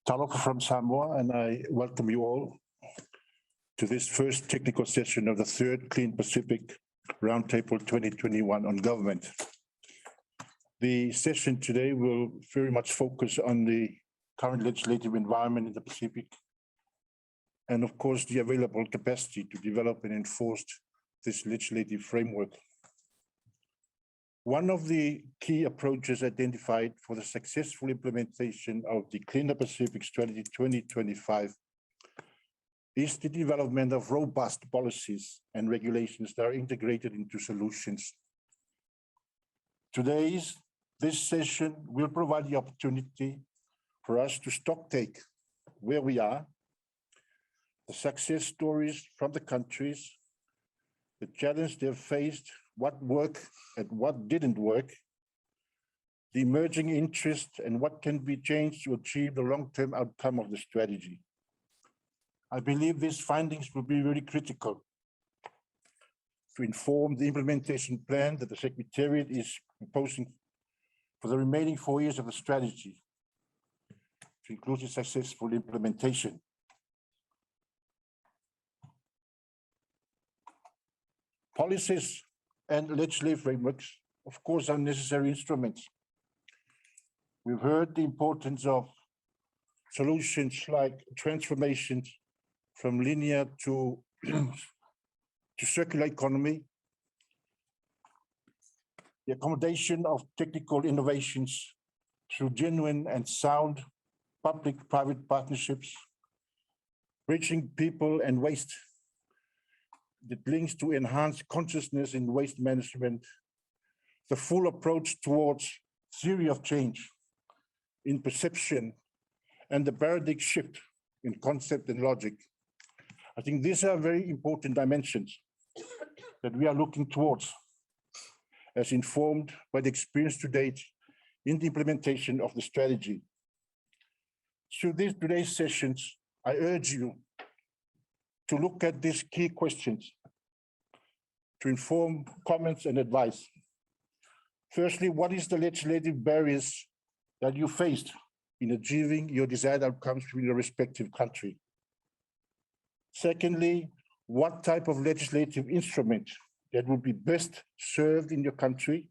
Talofa from Samoa, and I welcome you all to this first technical session of the third Clean Pacific RoundTable 2021 on government. The session today will very much focus on the current legislative environment in the Pacific and of course the available capacity to develop and enforce this legislative framework. One of the key approaches identified for the successful implementation of the Cleaner Pacific Strategy 2025 is the development of robust policies and regulations that are integrated into solutions. This session will provide the opportunity for us to stocktake where we are, the success stories from the countries, the challenge they've faced, what worked and what didn't work, the emerging interest and what can be changed to achieve the long-term outcome of the strategy. I believe these findings will be very critical to inform the implementation plan that the Secretariat is proposing for the remaining 4 years of the strategy, to include a successful implementation. Policies and legislative frameworks, of course, are necessary instruments. We've heard the importance of solutions like transformations from linear to circular economy, the accommodation of technical innovations through genuine and sound public-private partnerships, bridging people and waste that links to enhanced consciousness in waste management, the full approach towards theory of change in perception, and the paradigm shift in concept and logic. I think these are very important dimensions that we are looking towards as informed by the experience to date in the implementation of the strategy. Through today's sessions, I urge you to look at these key questions to inform comments and advice. Firstly, what is the legislative barriers that you faced in achieving your desired outcomes in your respective country? Secondly, what type of legislative instrument that would be best served in your country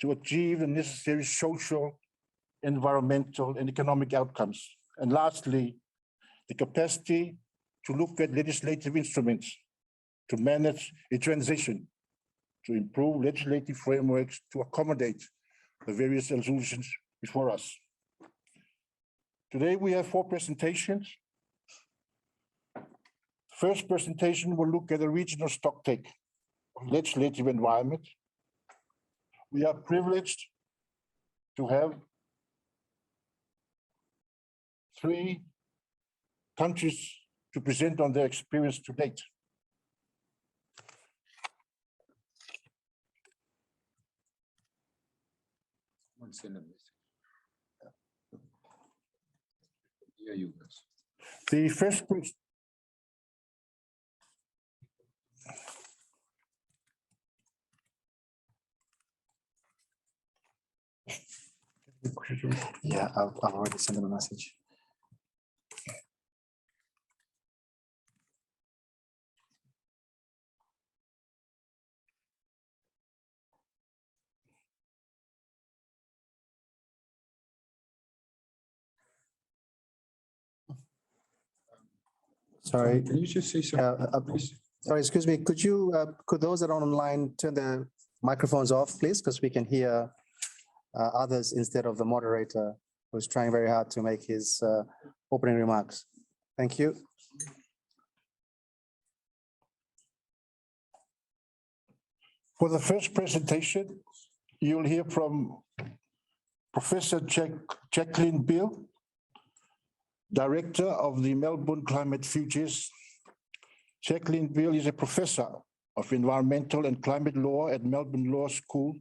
to achieve the necessary social, environmental, and economic outcomes? And lastly, the capacity to look at legislative instruments to manage a transition, to improve legislative frameworks to accommodate the various solutions before us. Today we have 4 presentations. First presentation will look at a regional stocktake of legislative environment. We are privileged to have 3 countries to present on their experience to date. The first question. Yeah, I've already sent them a message. Sorry. Can you just say something, please? Sorry, excuse me. Could those that are online turn their microphones off, please, because we can hear others instead of the moderator who's trying very hard to make his opening remarks. Thank you. For the first presentation, you'll hear from Professor Jacqueline Beale, Director of the Melbourne Climate Futures. Jacqueline Beale is a professor of environmental and climate law at Melbourne Law School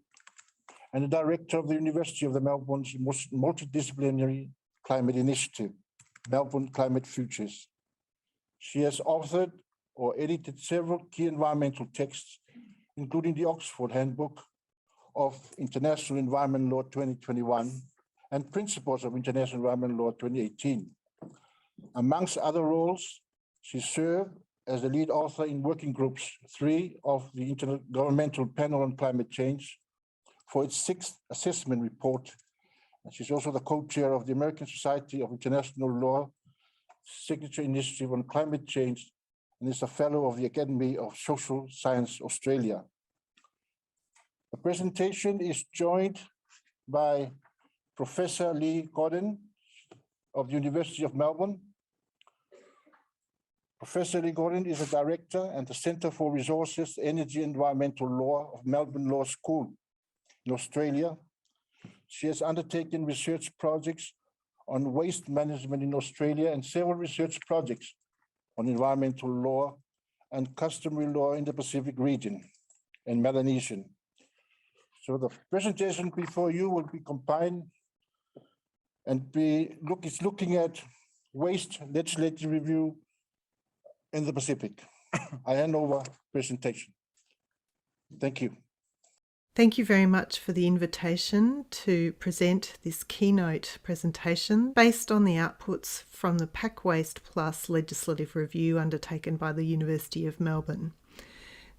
and the director of the University of the Melbourne's multidisciplinary climate initiative, Melbourne Climate Futures. She has authored or edited several key environmental texts, including the Oxford Handbook of International Environment Law 2021 and Principles of International Environment Law 2018. Amongst other roles, she served as the lead author in working groups 3 of the Intergovernmental Panel on Climate Change for its 6th assessment report. And she's also the co-chair of the American Society of International Law Signature Initiative on Climate Change and is a fellow of the Academy of Social Science Australia. The presentation is joined by Professor Lee Gordon of the University of Melbourne. Professor Lee Gordon is a director at the Centre for Resources, Energy and Environmental Law of Melbourne Law School in Australia. She has undertaken research projects on waste management in Australia and several research projects on environmental law and customary law in the Pacific region and Melanesian. So the presentation before you will be combined and it's looking at waste legislative review in the Pacific. I hand over presentation. Thank you. Thank you very much for the invitation to present this keynote presentation based on the outputs from the Pack Waste Plus legislative review undertaken by the University of Melbourne.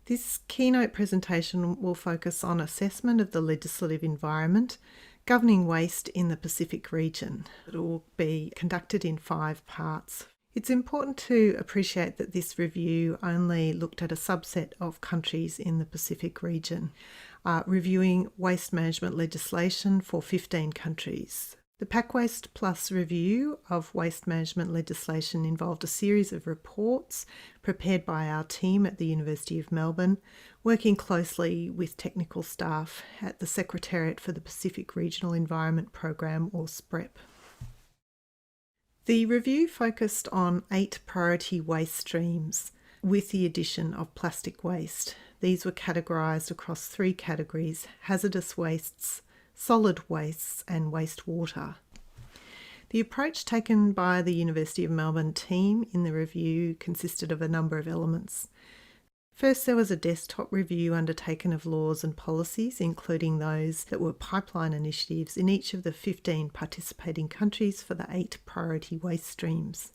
This keynote presentation will focus on assessment of the legislative environment governing waste in the Pacific region. It will be conducted in 5 parts. It's important to appreciate that this review only looked at a subset of countries in the Pacific region, reviewing waste management legislation for 15 countries. The Pack Waste Plus review of waste management legislation involved a series of reports prepared by our team at the University of Melbourne, working closely with technical staff at the Secretariat for the Pacific Regional Environment Program, or SPREP. The review focused on 8 priority waste streams with the addition of plastic waste. These were categorised across 3 categories: hazardous wastes, solid wastes and wastewater. The approach taken by the University of Melbourne team in the review consisted of a number of elements. First, there was a desktop review undertaken of laws and policies, including those that were pipeline initiatives in each of the 15 participating countries for the 8 priority waste streams.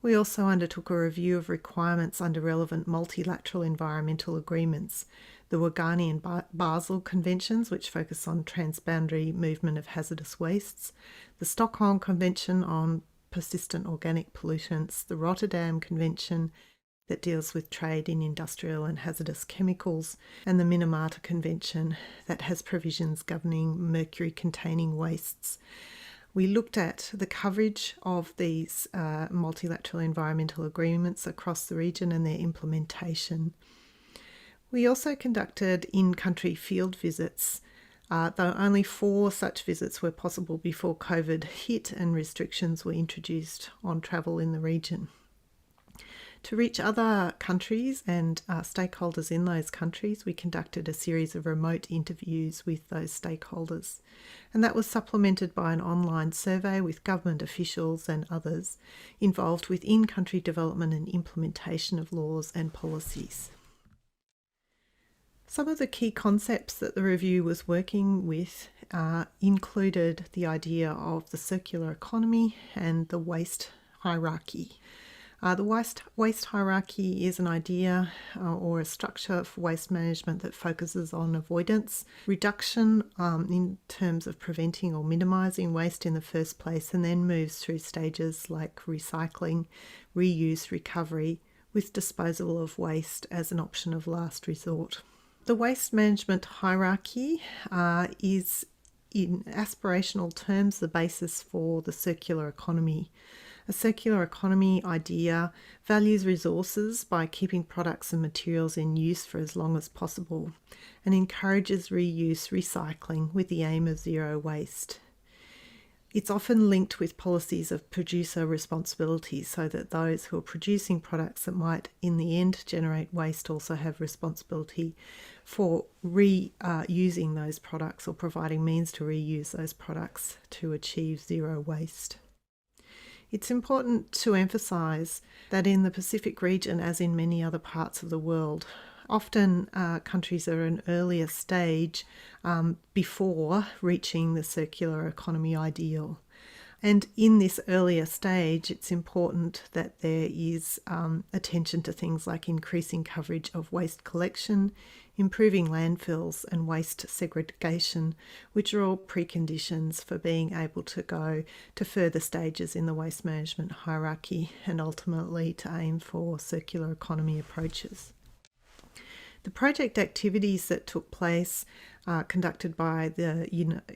We also undertook a review of requirements under relevant multilateral environmental agreements, the Wagani and Basel Conventions, which focus on transboundary movement of hazardous wastes, the Stockholm Convention on persistent organic pollutants, the Rotterdam Convention that deals with trade in industrial and hazardous chemicals, and the Minamata Convention that has provisions governing mercury-containing wastes. We looked at the coverage of these multilateral environmental agreements across the region and their implementation. We also conducted in-country field visits, though only 4 such visits were possible before COVID hit and restrictions were introduced on travel in the region. To reach other countries and stakeholders in those countries, we conducted a series of remote interviews with those stakeholders. And that was supplemented by an online survey with government officials and others involved with in-country development and implementation of laws and policies. Some of the key concepts that the review was working with included the idea of the circular economy and the waste hierarchy. The waste hierarchy is an idea or a structure for waste management that focuses on avoidance, reduction in terms of preventing or minimising waste in the first place, and then moves through stages like recycling, reuse, recovery, with disposal of waste as an option of last resort. The waste management hierarchy is, in aspirational terms, the basis for the circular economy. A circular economy idea values resources by keeping products and materials in use for as long as possible and encourages reuse, recycling with the aim of zero waste. It's often linked with policies of producer responsibility so that those who are producing products that might in the end generate waste also have responsibility for reusing those products or providing means to reuse those products to achieve zero waste. It's important to emphasise that in the Pacific region, as in many other parts of the world, often countries are an earlier stage before reaching the circular economy ideal. And in this earlier stage, it's important that there is attention to things like increasing coverage of waste collection, improving landfills and waste segregation, which are all preconditions for being able to go to further stages in the waste management hierarchy and ultimately to aim for circular economy approaches. The project activities that took place conducted by the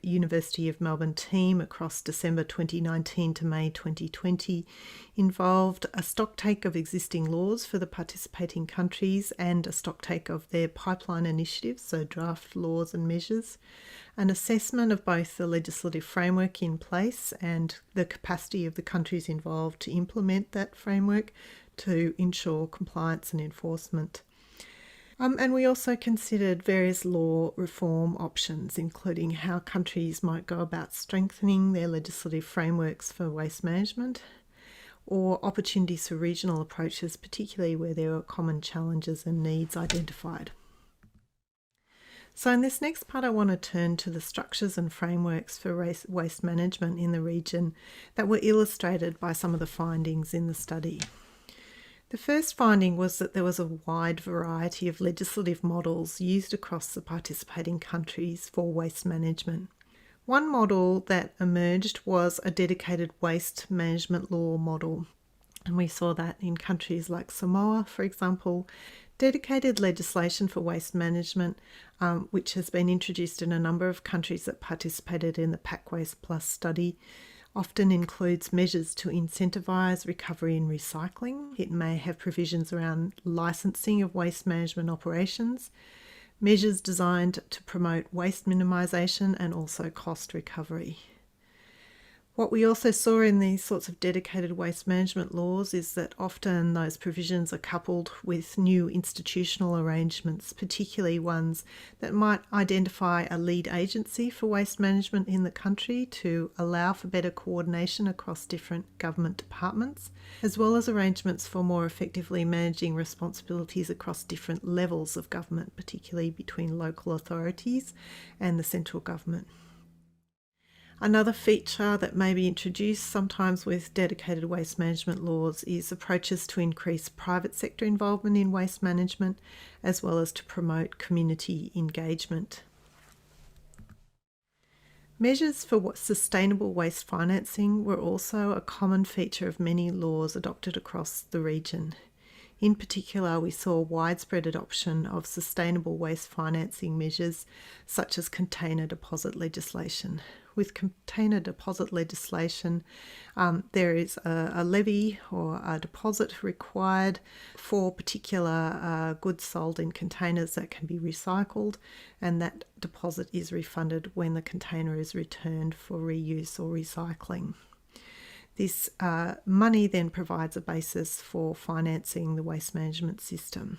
University of Melbourne team across December 2019 to May 2020 involved a stocktake of existing laws for the participating countries and a stocktake of their pipeline initiatives, so draft laws and measures, an assessment of both the legislative framework in place and the capacity of the countries involved to implement that framework to ensure compliance and enforcement. And we also considered various law reform options, including how countries might go about strengthening their legislative frameworks for waste management, or opportunities for regional approaches, particularly where there are common challenges and needs identified. So in this next part, I want to turn to the structures and frameworks for waste management in the region that were illustrated by some of the findings in the study. The first finding was that there was a wide variety of legislative models used across the participating countries for waste management. One model that emerged was a dedicated waste management law model, and we saw that in countries like Samoa, for example. Dedicated legislation for waste management, which has been introduced in a number of countries that participated in the Pack Waste Plus study, often includes measures to incentivise recovery and recycling. It may have provisions around licensing of waste management operations, measures designed to promote waste minimisation and also cost recovery. What we also saw in these sorts of dedicated waste management laws is that often those provisions are coupled with new institutional arrangements, particularly ones that might identify a lead agency for waste management in the country to allow for better coordination across different government departments, as well as arrangements for more effectively managing responsibilities across different levels of government, particularly between local authorities and the central government. Another feature that may be introduced sometimes with dedicated waste management laws is approaches to increase private sector involvement in waste management, as well as to promote community engagement. Measures for sustainable waste financing were also a common feature of many laws adopted across the region. In particular, we saw widespread adoption of sustainable waste financing measures such as container deposit legislation. With container deposit legislation, there is a levy or a deposit required for particular goods sold in containers that can be recycled, and that deposit is refunded when the container is returned for reuse or recycling. This money then provides a basis for financing the waste management system.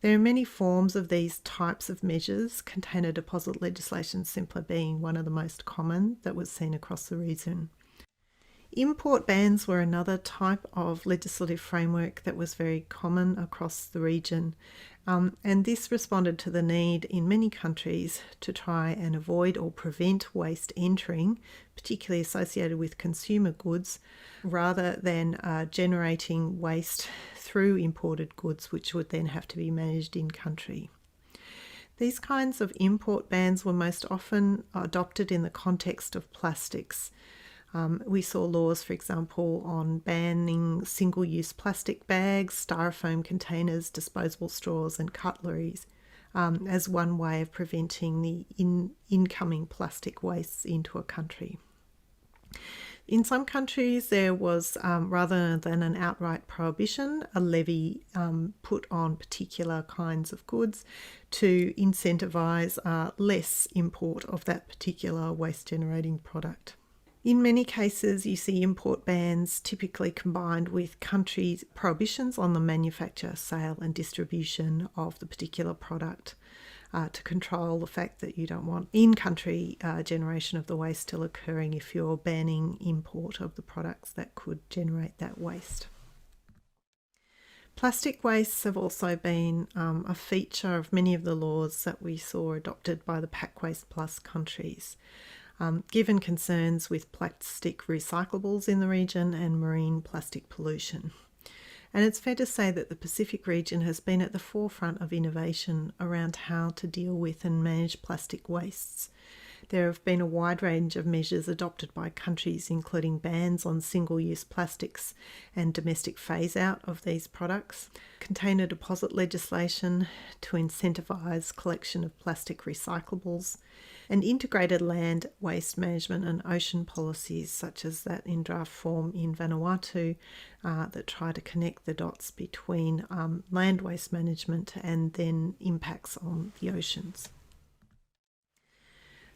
There are many forms of these types of measures, container deposit legislation simply being one of the most common that was seen across the region. Import bans were another type of legislative framework that was very common across the region, and this responded to the need in many countries to try and avoid or prevent waste entering, particularly associated with consumer goods, rather than generating waste through imported goods, which would then have to be managed in country. These kinds of import bans were most often adopted in the context of plastics. We saw laws, for example, on banning single-use plastic bags, styrofoam containers, disposable straws and cutleries as one way of preventing the incoming plastic wastes into a country. In some countries, there was, rather than an outright prohibition, a levy put on particular kinds of goods to incentivise less import of that particular waste-generating product. In many cases, you see import bans typically combined with country prohibitions on the manufacture, sale and distribution of the particular product to control the fact that you don't want in-country generation of the waste still occurring if you're banning import of the products that could generate that waste. Plastic wastes have also been a feature of many of the laws that we saw adopted by the Pack Waste Plus countries. given concerns with plastic recyclables in the region and marine plastic pollution. And it's fair to say that the Pacific region has been at the forefront of innovation around how to deal with and manage plastic wastes. There have been a wide range of measures adopted by countries, including bans on single-use plastics and domestic phase-out of these products, container deposit legislation to incentivise collection of plastic recyclables, and integrated land waste management and ocean policies such as that in draft form in Vanuatu that try to connect the dots between land waste management and then impacts on the oceans.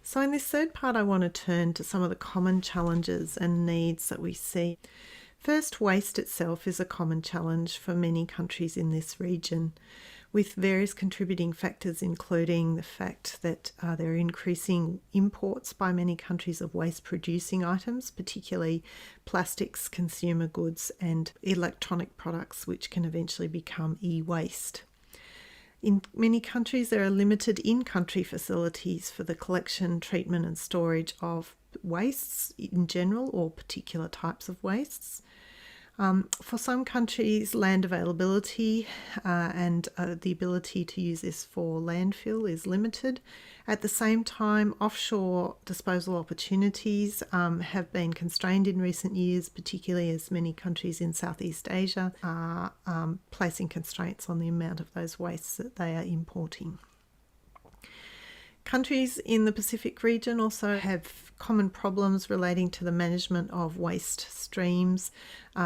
So in this third part, I want to turn to some of the common challenges and needs that we see. First, waste itself is a common challenge for many countries in this region, with various contributing factors including the fact that there are increasing imports by many countries of waste-producing items, particularly plastics, consumer goods and electronic products, which can eventually become e-waste. In many countries, there are limited in-country facilities for the collection, treatment and storage of wastes in general or particular types of wastes. For some countries, land availability and the ability to use this for landfill is limited. At the same time, offshore disposal opportunities have been constrained in recent years, particularly as many countries in Southeast Asia are placing constraints on the amount of those wastes that they are importing. Countries in the Pacific region also have common problems relating to the management of waste streams,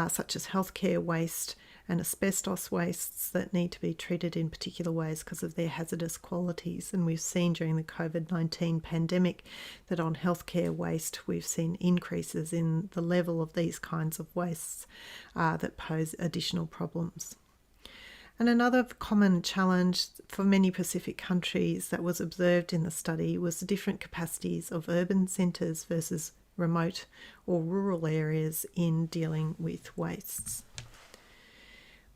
such as healthcare waste and asbestos wastes that need to be treated in particular ways because of their hazardous qualities. And we've seen during the COVID-19 pandemic that on healthcare waste, we've seen increases in the level of these kinds of wastes that pose additional problems. And another common challenge for many Pacific countries that was observed in the study was the different capacities of urban centres versus remote or rural areas in dealing with wastes.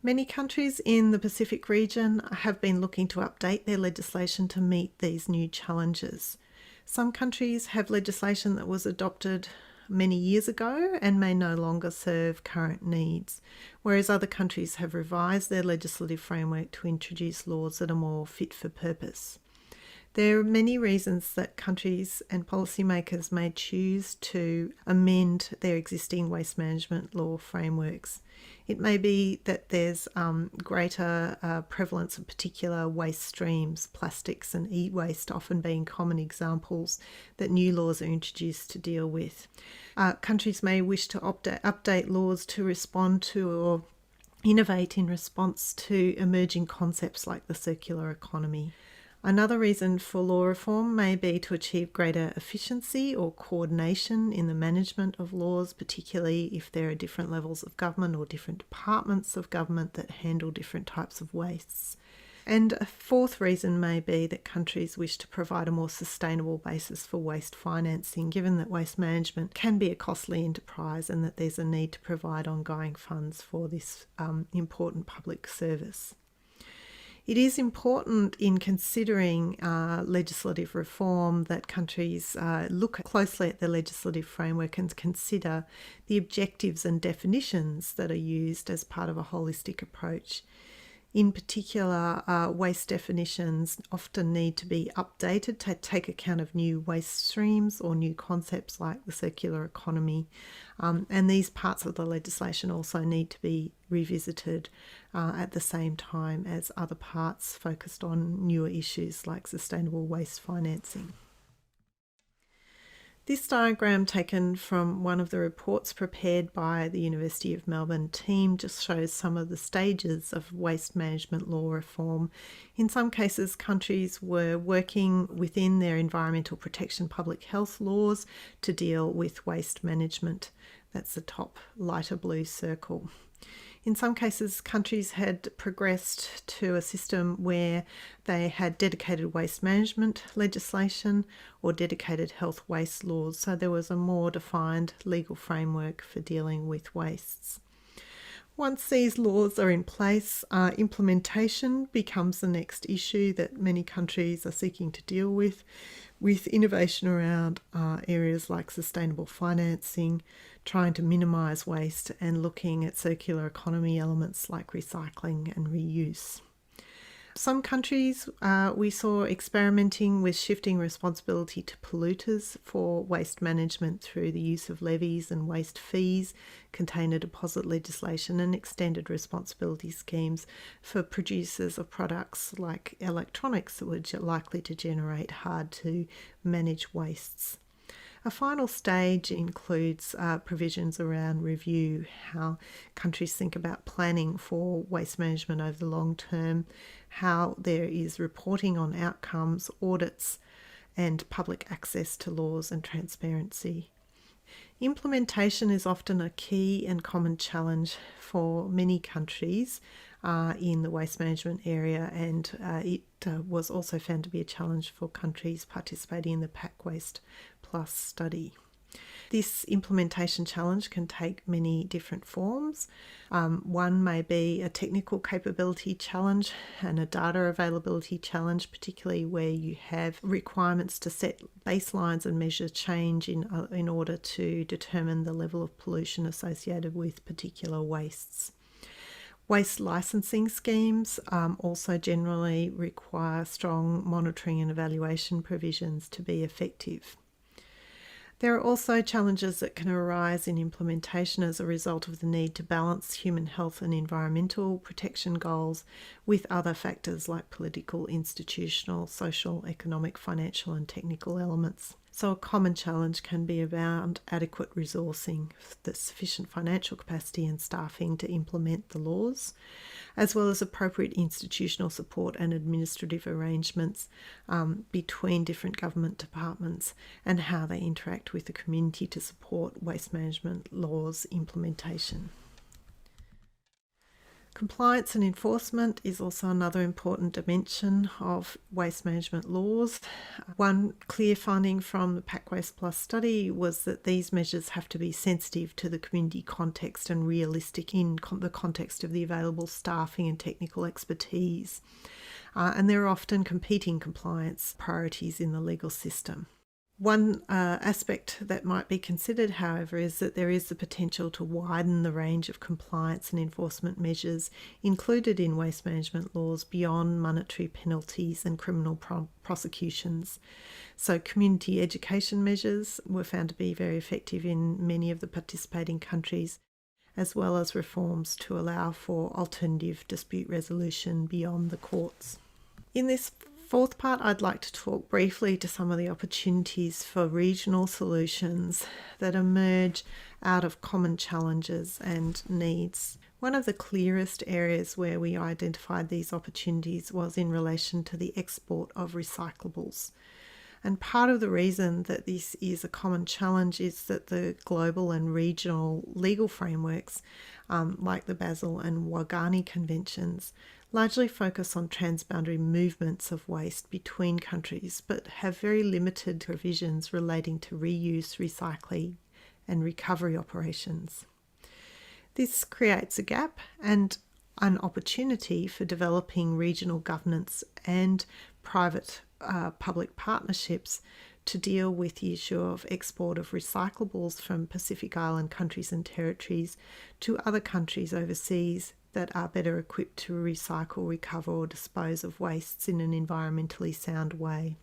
Many countries in the Pacific region have been looking to update their legislation to meet these new challenges. Some countries have legislation that was adopted many years ago and may no longer serve current needs, whereas other countries have revised their legislative framework to introduce laws that are more fit for purpose. There are many reasons that countries and policymakers may choose to amend their existing waste management law frameworks. It may be that there's greater prevalence of particular waste streams, plastics and e-waste often being common examples that new laws are introduced to deal with. Countries may wish to update laws to respond to or innovate in response to emerging concepts like the circular economy. Another reason for law reform may be to achieve greater efficiency or coordination in the management of laws, particularly if there are different levels of government or different departments of government that handle different types of wastes. And a fourth reason may be that countries wish to provide a more sustainable basis for waste financing, given that waste management can be a costly enterprise and that there's a need to provide ongoing funds for this important public service. It is important in considering legislative reform that countries look closely at the legislative framework and consider the objectives and definitions that are used as part of a holistic approach. In particular, waste definitions often need to be updated to take account of new waste streams or new concepts like the circular economy. And these parts of the legislation also need to be revisited at the same time as other parts focused on newer issues like sustainable waste financing. This diagram, taken from one of the reports prepared by the University of Melbourne team, just shows some of the stages of waste management law reform. In some cases, countries were working within their environmental protection public health laws to deal with waste management. That's the top lighter blue circle. In some cases, countries had progressed to a system where they had dedicated waste management legislation or dedicated health waste laws, so there was a more defined legal framework for dealing with wastes. Once these laws are in place, implementation becomes the next issue that many countries are seeking to deal with, with innovation around areas like sustainable financing, trying to minimise waste and looking at circular economy elements like recycling and reuse. Some countries we saw experimenting with shifting responsibility to polluters for waste management through the use of levies and waste fees, container deposit legislation and extended responsibility schemes for producers of products like electronics that were likely to generate hard to manage wastes. A final stage includes provisions around review, how countries think about planning for waste management over the long term, how there is reporting on outcomes, audits, and public access to laws and transparency. Implementation is often a key and common challenge for many countries in the waste management area, and it was also found to be a challenge for countries participating in the Pack Waste Plus study. This implementation challenge can take many different forms. One may be a technical capability challenge and a data availability challenge, particularly where you have requirements to set baselines and measure change in order to determine the level of pollution associated with particular wastes. Waste licensing schemes also generally require strong monitoring and evaluation provisions to be effective. There are also challenges that can arise in implementation as a result of the need to balance human health and environmental protection goals with other factors like political, institutional, social, economic, financial and technical elements. So a common challenge can be around adequate resourcing, the sufficient financial capacity and staffing to implement the laws, as well as appropriate institutional support and administrative arrangements between different government departments and how they interact with the community to support waste management laws implementation. Compliance and enforcement is also another important dimension of waste management laws. One clear finding from the Pack Waste Plus study was that these measures have to be sensitive to the community context and realistic in the context of the available staffing and technical expertise. And there are often competing compliance priorities in the legal system. One aspect that might be considered, however, is that there is the potential to widen the range of compliance and enforcement measures included in waste management laws beyond monetary penalties and criminal prosecutions. So community education measures were found to be very effective in many of the participating countries, as well as reforms to allow for alternative dispute resolution beyond the courts. In this fourth part, I'd like to talk briefly to some of the opportunities for regional solutions that emerge out of common challenges and needs. One of the clearest areas where we identified these opportunities was in relation to the export of recyclables. And part of the reason that this is a common challenge is that the global and regional legal frameworks, like the Basel and Ouagani Conventions, largely focus on transboundary movements of waste between countries, but have very limited provisions relating to reuse, recycling, and recovery operations. This creates a gap and an opportunity for developing regional governance and private public partnerships to deal with the issue of export of recyclables from Pacific Island countries and territories to other countries overseas that are better equipped to recycle, recover or dispose of wastes in an environmentally sound way.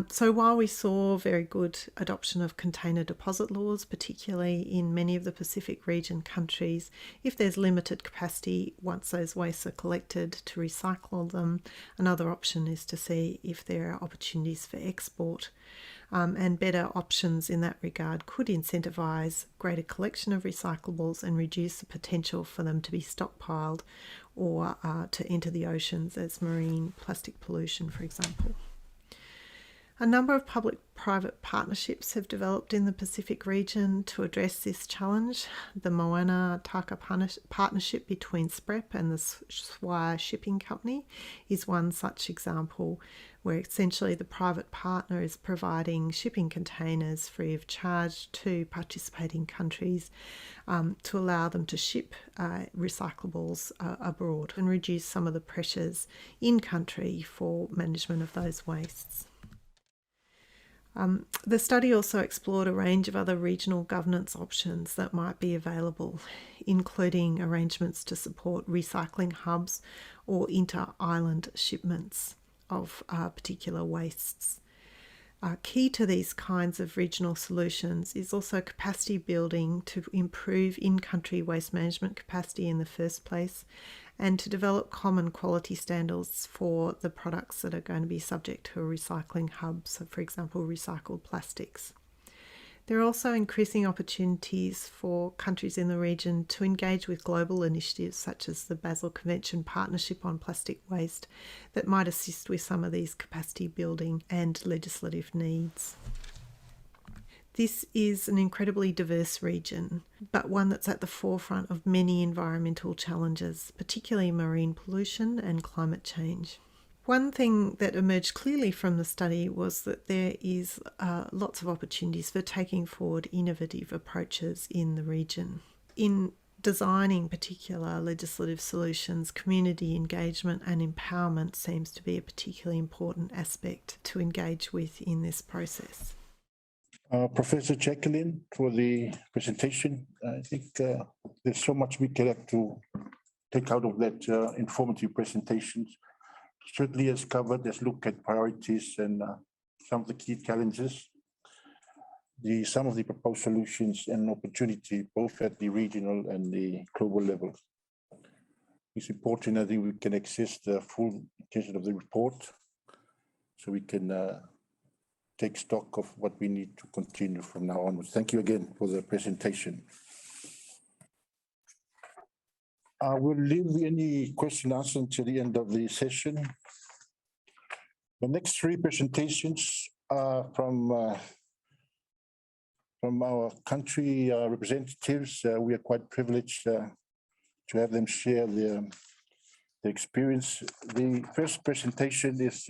So while we saw very good adoption of container deposit laws, particularly in many of the Pacific region countries, if there's limited capacity once those wastes are collected to recycle them, another option is to see if there are opportunities for export. And better options in that regard could incentivise greater collection of recyclables and reduce the potential for them to be stockpiled or to enter the oceans as marine plastic pollution, for example. A number of public-private partnerships have developed in the Pacific region to address this challenge. The Moana Taka partnership between SPREP and the Swire Shipping Company is one such example, where essentially the private partner is providing shipping containers free of charge to participating countries to allow them to ship recyclables abroad and reduce some of the pressures in country for management of those wastes. The study also explored a range of other regional governance options that might be available, including arrangements to support recycling hubs or inter-island shipments of particular wastes. Key to these kinds of regional solutions is also capacity building to improve in-country waste management capacity in the first place, and to develop common quality standards for the products that are going to be subject to a recycling hub, so for example recycled plastics. There are also increasing opportunities for countries in the region to engage with global initiatives such as the Basel Convention Partnership on Plastic Waste that might assist with some of these capacity building and legislative needs. This is an incredibly diverse region, but one that's at the forefront of many environmental challenges, particularly marine pollution and climate change. One thing that emerged clearly from the study was that there is lots of opportunities for taking forward innovative approaches in the region. In designing particular legislative solutions, community engagement and empowerment seems to be a particularly important aspect to engage with in this process. Professor Jacqueline, for the presentation. I think there's so much we can have to take out of that informative presentation. Certainly has covered, has looked at priorities and some of the key challenges, some of the proposed solutions and opportunity, both at the regional and the global level. It's important, I think, we can access the full intention of the report so we can take stock of what we need to continue from now onwards. Thank you again for the presentation. I will leave any question and answer until the end of the session. The next three presentations are from our country representatives. We are quite privileged to have them share their experience. The first presentation is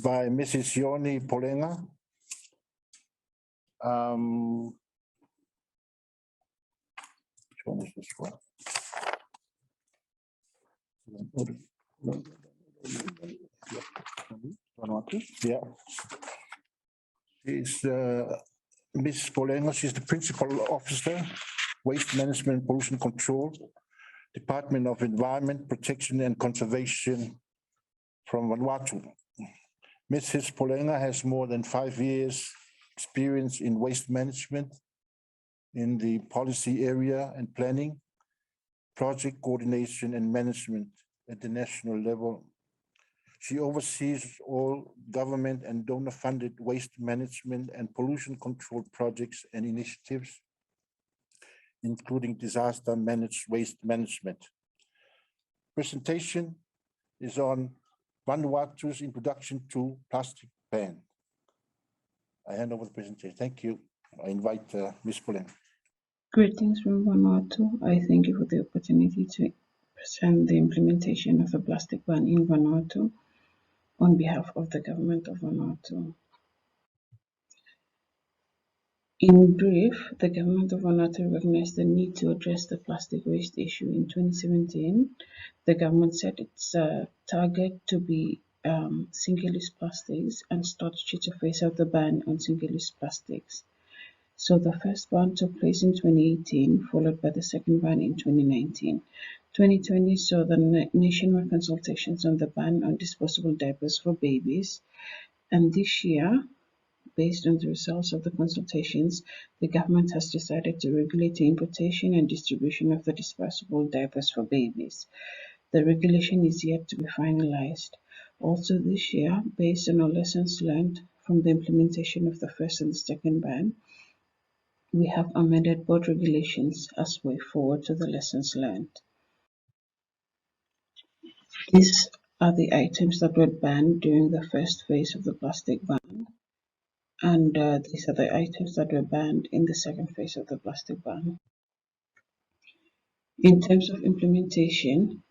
by Mrs. Yoni Polenga. Which one is this one? Yeah. She's Ms. Polenga. She's the Principal Officer, Waste Management and Pollution Control, Department of Environment, Protection and Conservation from Vanuatu. Mrs. Polenga has more than 5 years experience in waste management in the policy area and planning, project coordination and management at the national level. She oversees all government and donor-funded waste management and pollution control projects and initiatives, including disaster-managed waste management. Presentation is on Vanuatu's introduction to plastic ban. I hand over the presentation. Thank you. I invite Ms. Polenga. Greetings from Vanuatu. I thank you for the opportunity to present the implementation of the plastic ban in Vanuatu on behalf of the government of Vanuatu. In brief, the government of Vanuatu recognized the need to address the plastic waste issue in 2017. The government set its target to be single-use plastics and started to phase out the ban on single-use plastics. So the first ban took place in 2018, followed by the second ban in 2019. 2020 saw the nationwide consultations on the ban on disposable diapers for babies. And this year, based on the results of the consultations, the government has decided to regulate the importation and distribution of the disposable diapers for babies. The regulation is yet to be finalized. Also this year, based on our lessons learned from the implementation of the first and the second ban, we have amended both regulations as way forward to the lessons learned. These are the items that were banned during the first phase of the plastic ban, and these are the items that were banned in the second phase of the plastic ban. In terms of implementation,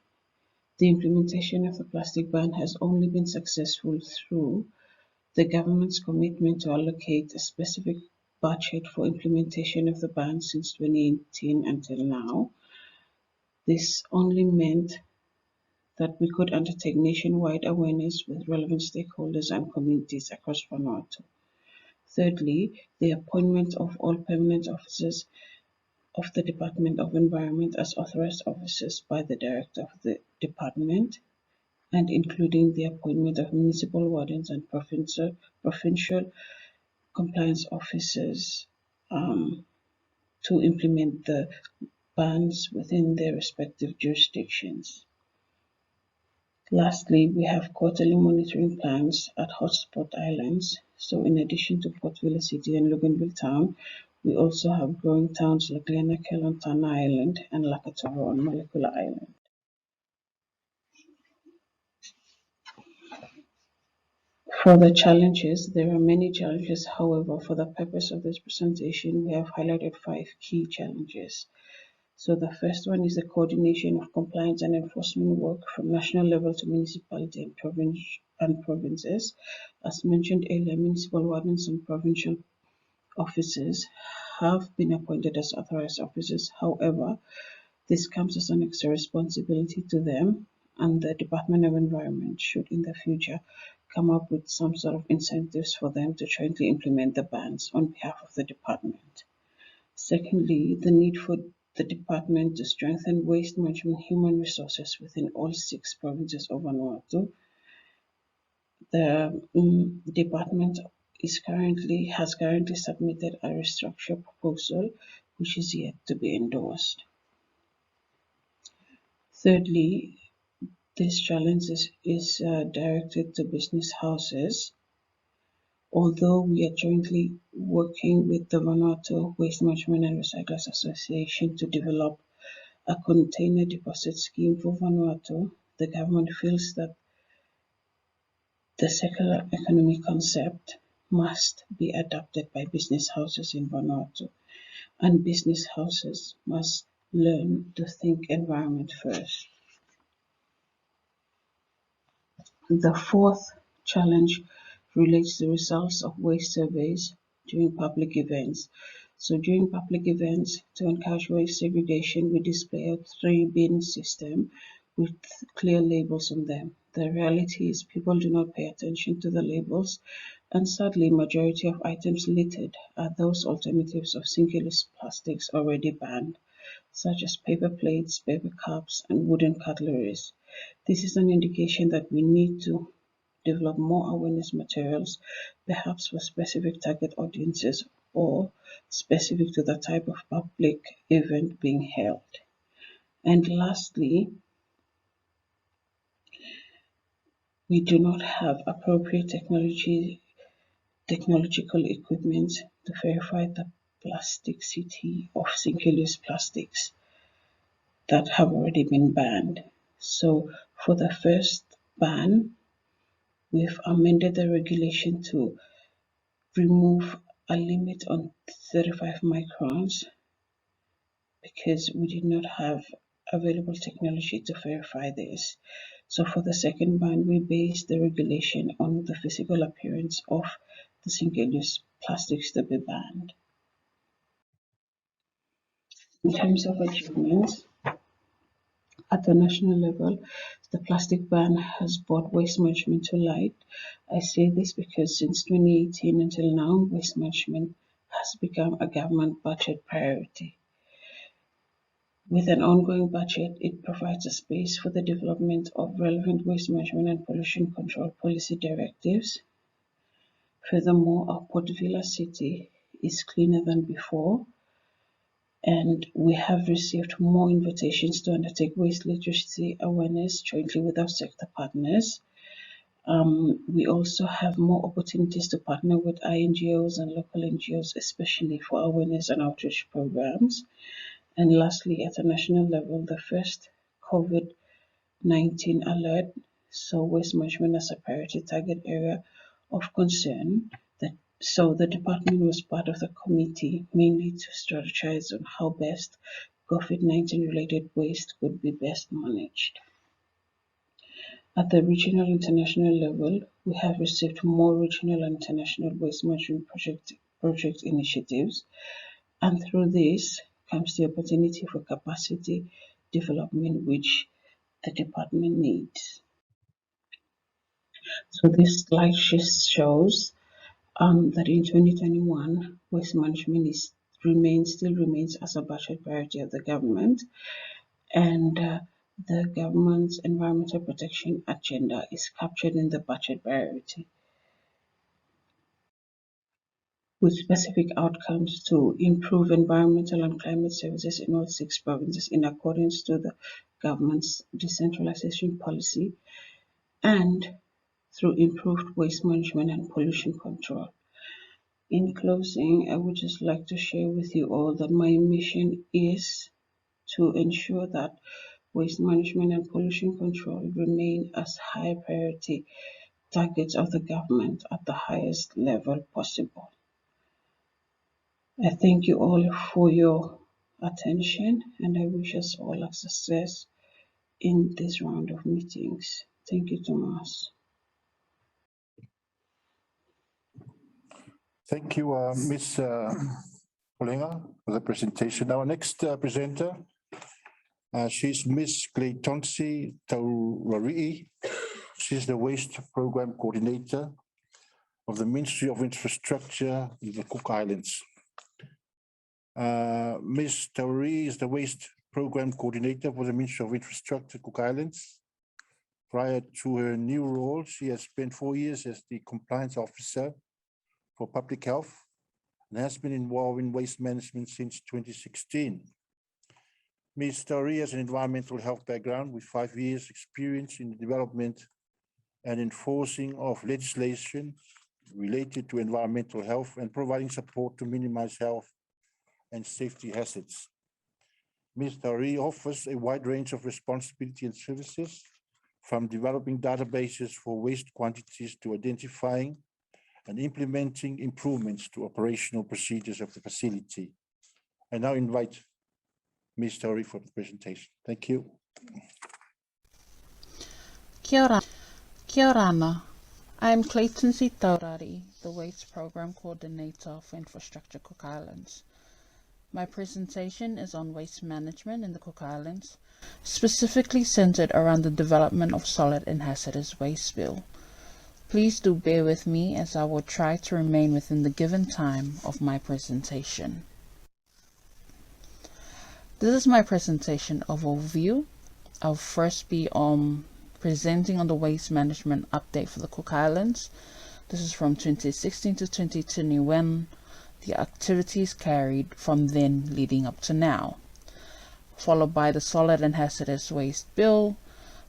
the implementation of the plastic ban has only been successful through the government's commitment to allocate a specific budget for implementation of the ban since 2018 until now. This only meant that we could undertake nationwide awareness with relevant stakeholders and communities across Vanuatu. Thirdly, the appointment of all permanent officers of the Department of Environment as authorized officers by the Director of the Department, and including the appointment of municipal wardens and provincial compliance officers to implement the bans within their respective jurisdictions. Lastly, we have quarterly monitoring plans at hotspot islands. So in addition to Port Vila City and Luganville Town, we also have growing towns like Lenakel on Tana Island and Lakatoro on Molecular Island. For the challenges, there are many challenges. However, for the purpose of this presentation, we have highlighted 5 key challenges. So the first one is the coordination of compliance and enforcement work from national level to municipality and provinces. As mentioned earlier, municipal wardens and provincial officers have been appointed as authorized officers. However, this comes as an extra responsibility to them, and the Department of Environment should in the future come up with some sort of incentives for them to jointly implement the bans on behalf of the department. Secondly, the need for the department to strengthen waste management human resources within all 6 provinces of Vanuatu. The department has currently submitted a restructure proposal, which is yet to be endorsed. Thirdly, this challenge is directed to business houses. Although we are jointly working with the Vanuatu Waste Management and Recyclers Association to develop a container deposit scheme for Vanuatu, the government feels that the circular economy concept must be adopted by business houses in Vanuatu, and business houses must learn to think environment first. The fourth challenge relates to the results of waste surveys during public events. So during public events, to encourage waste segregation, we display a 3-bin system with clear labels on them. The reality is people do not pay attention to the labels, and sadly, majority of items littered are those alternatives of single-use plastics already banned, such as paper plates, paper cups, and wooden cutleries. This is an indication that we need to develop more awareness materials, perhaps for specific target audiences or specific to the type of public event being held. And lastly, we do not have appropriate technological equipment to verify the plasticity of single-use plastics that have already been banned. So for the first ban, we've amended the regulation to remove a limit on 35 microns because we did not have available technology to verify this. So for the second ban, we based the regulation on the physical appearance of the single-use plastics to be banned. In terms of achievements, at the national level, the plastic ban has brought waste management to light. I say this because since 2018 until now, waste management has become a government budget priority. With an ongoing budget, it provides a space for the development of relevant waste management and pollution control policy directives. Furthermore, our Port Vila city is cleaner than before, and we have received more invitations to undertake waste literacy awareness jointly with our sector partners. We also have more opportunities to partner with INGOs and local NGOs, especially for awareness and outreach programs. And lastly, at a national level, the first COVID-19 alert saw waste management as a priority target area of concern. So the department was part of the committee, mainly to strategize on how best COVID-19 related waste could be best managed. At the regional international level, we have received more regional and international waste management project initiatives, and through this comes the opportunity for capacity development, which the department needs. So this slide just shows that in 2021, waste management still remains as a budget priority of the government, and the government's environmental protection agenda is captured in the budget priority, with specific outcomes to improve environmental and climate services in all 6 provinces in accordance to the government's decentralization policy and through improved waste management and pollution control. In closing, I would just like to share with you all that my mission is to ensure that waste management and pollution control remain as high priority targets of the government at the highest level possible. I thank you all for your attention, and I wish us all a success in this round of meetings. Thank you, Thomas. Thank you, Ms. Polenga, for the presentation. Our next presenter, she's Ms. Claytonsi Taurari'i. She's the Waste Program Coordinator of the Ministry of Infrastructure in the Cook Islands. Ms. Taurari'i is the Waste Program Coordinator for the Ministry of Infrastructure, Cook Islands. Prior to her new role, she has spent 4 years as the Compliance Officer for Public Health and has been involved in waste management since 2016. Ms. Taurari'i has an environmental health background with 5 years experience in the development and enforcing of legislation related to environmental health and providing support to minimize health and safety hazards. Ms. Taurari'i offers a wide range of responsibility and services, from developing databases for waste quantities to identifying and implementing improvements to operational procedures of the facility. I now invite Ms. Taurari'i for the presentation. Thank you. Kia ora ana. I am Claytonsi Taurari'i, the Waste Program Coordinator for Infrastructure Cook Islands. My presentation is on waste management in the Cook Islands, specifically centered around the development of solid and hazardous waste spill. Please do bear with me as I will try to remain within the given time of my presentation. This is my presentation overview. I'll first be presenting on the waste management update for the Cook Islands. This is from 2016 to 2021, the activities carried from then leading up to now, followed by the solid and hazardous waste bill,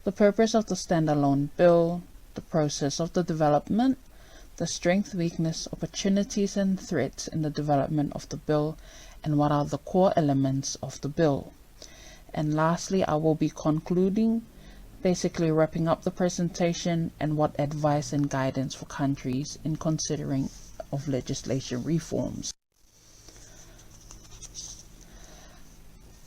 the purpose of the standalone bill, the process of the development, the strength, weakness, opportunities and threats in the development of the bill, and what are the core elements of the bill. And lastly, I will be concluding, basically wrapping up the presentation and what advice and guidance for countries in considering of legislation reforms.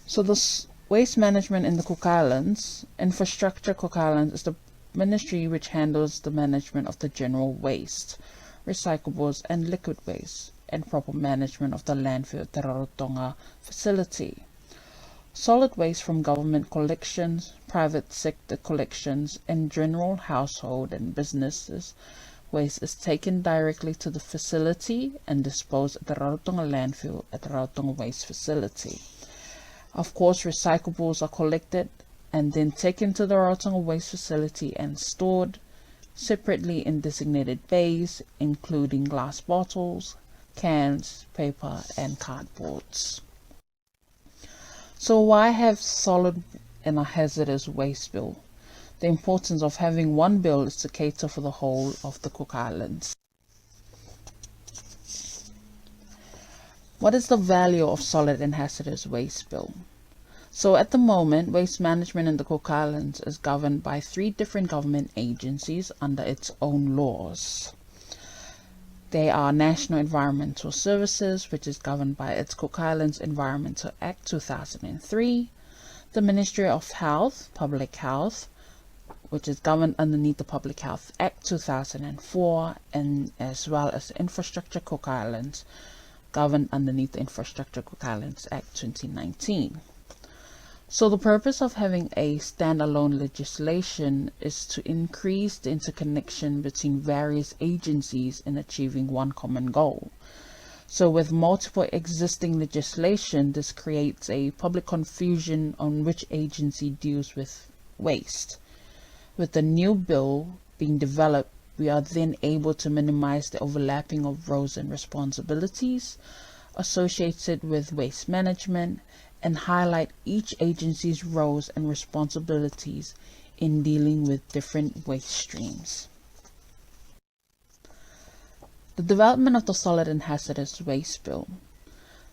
So this waste management in the Cook Islands, Infrastructure Cook Islands is the ministry which handles the management of the general waste, recyclables and liquid waste, and proper management of the landfill at the Rarotonga facility. Solid waste from government collections, private sector collections, and general household and businesses waste is taken directly to the facility and disposed at the Rarotonga landfill at the Rarotonga waste facility. Of course, recyclables are collected and then taken to the Rarotonga waste facility and stored separately in designated bays, including glass bottles, cans, paper, and cardboards. So why have solid and a hazardous waste bill? The importance of having one bill is to cater for the whole of the Cook Islands. What is the value of solid and hazardous waste bill? So at the moment, waste management in the Cook Islands is governed by 3 different government agencies under its own laws. They are National Environmental Services, which is governed by its Cook Islands Environmental Act 2003, the Ministry of Health, Public Health, which is governed underneath the Public Health Act 2004, and as well as Infrastructure Cook Islands, governed underneath the Infrastructure Cook Islands Act 2019. So the purpose of having a standalone legislation is to increase the interconnection between various agencies in achieving one common goal. So with multiple existing legislation, this creates a public confusion on which agency deals with waste. With the new bill being developed, we are then able to minimize the overlapping of roles and responsibilities associated with waste management and highlight each agency's roles and responsibilities in dealing with different waste streams. The development of the Solid and Hazardous Waste Bill.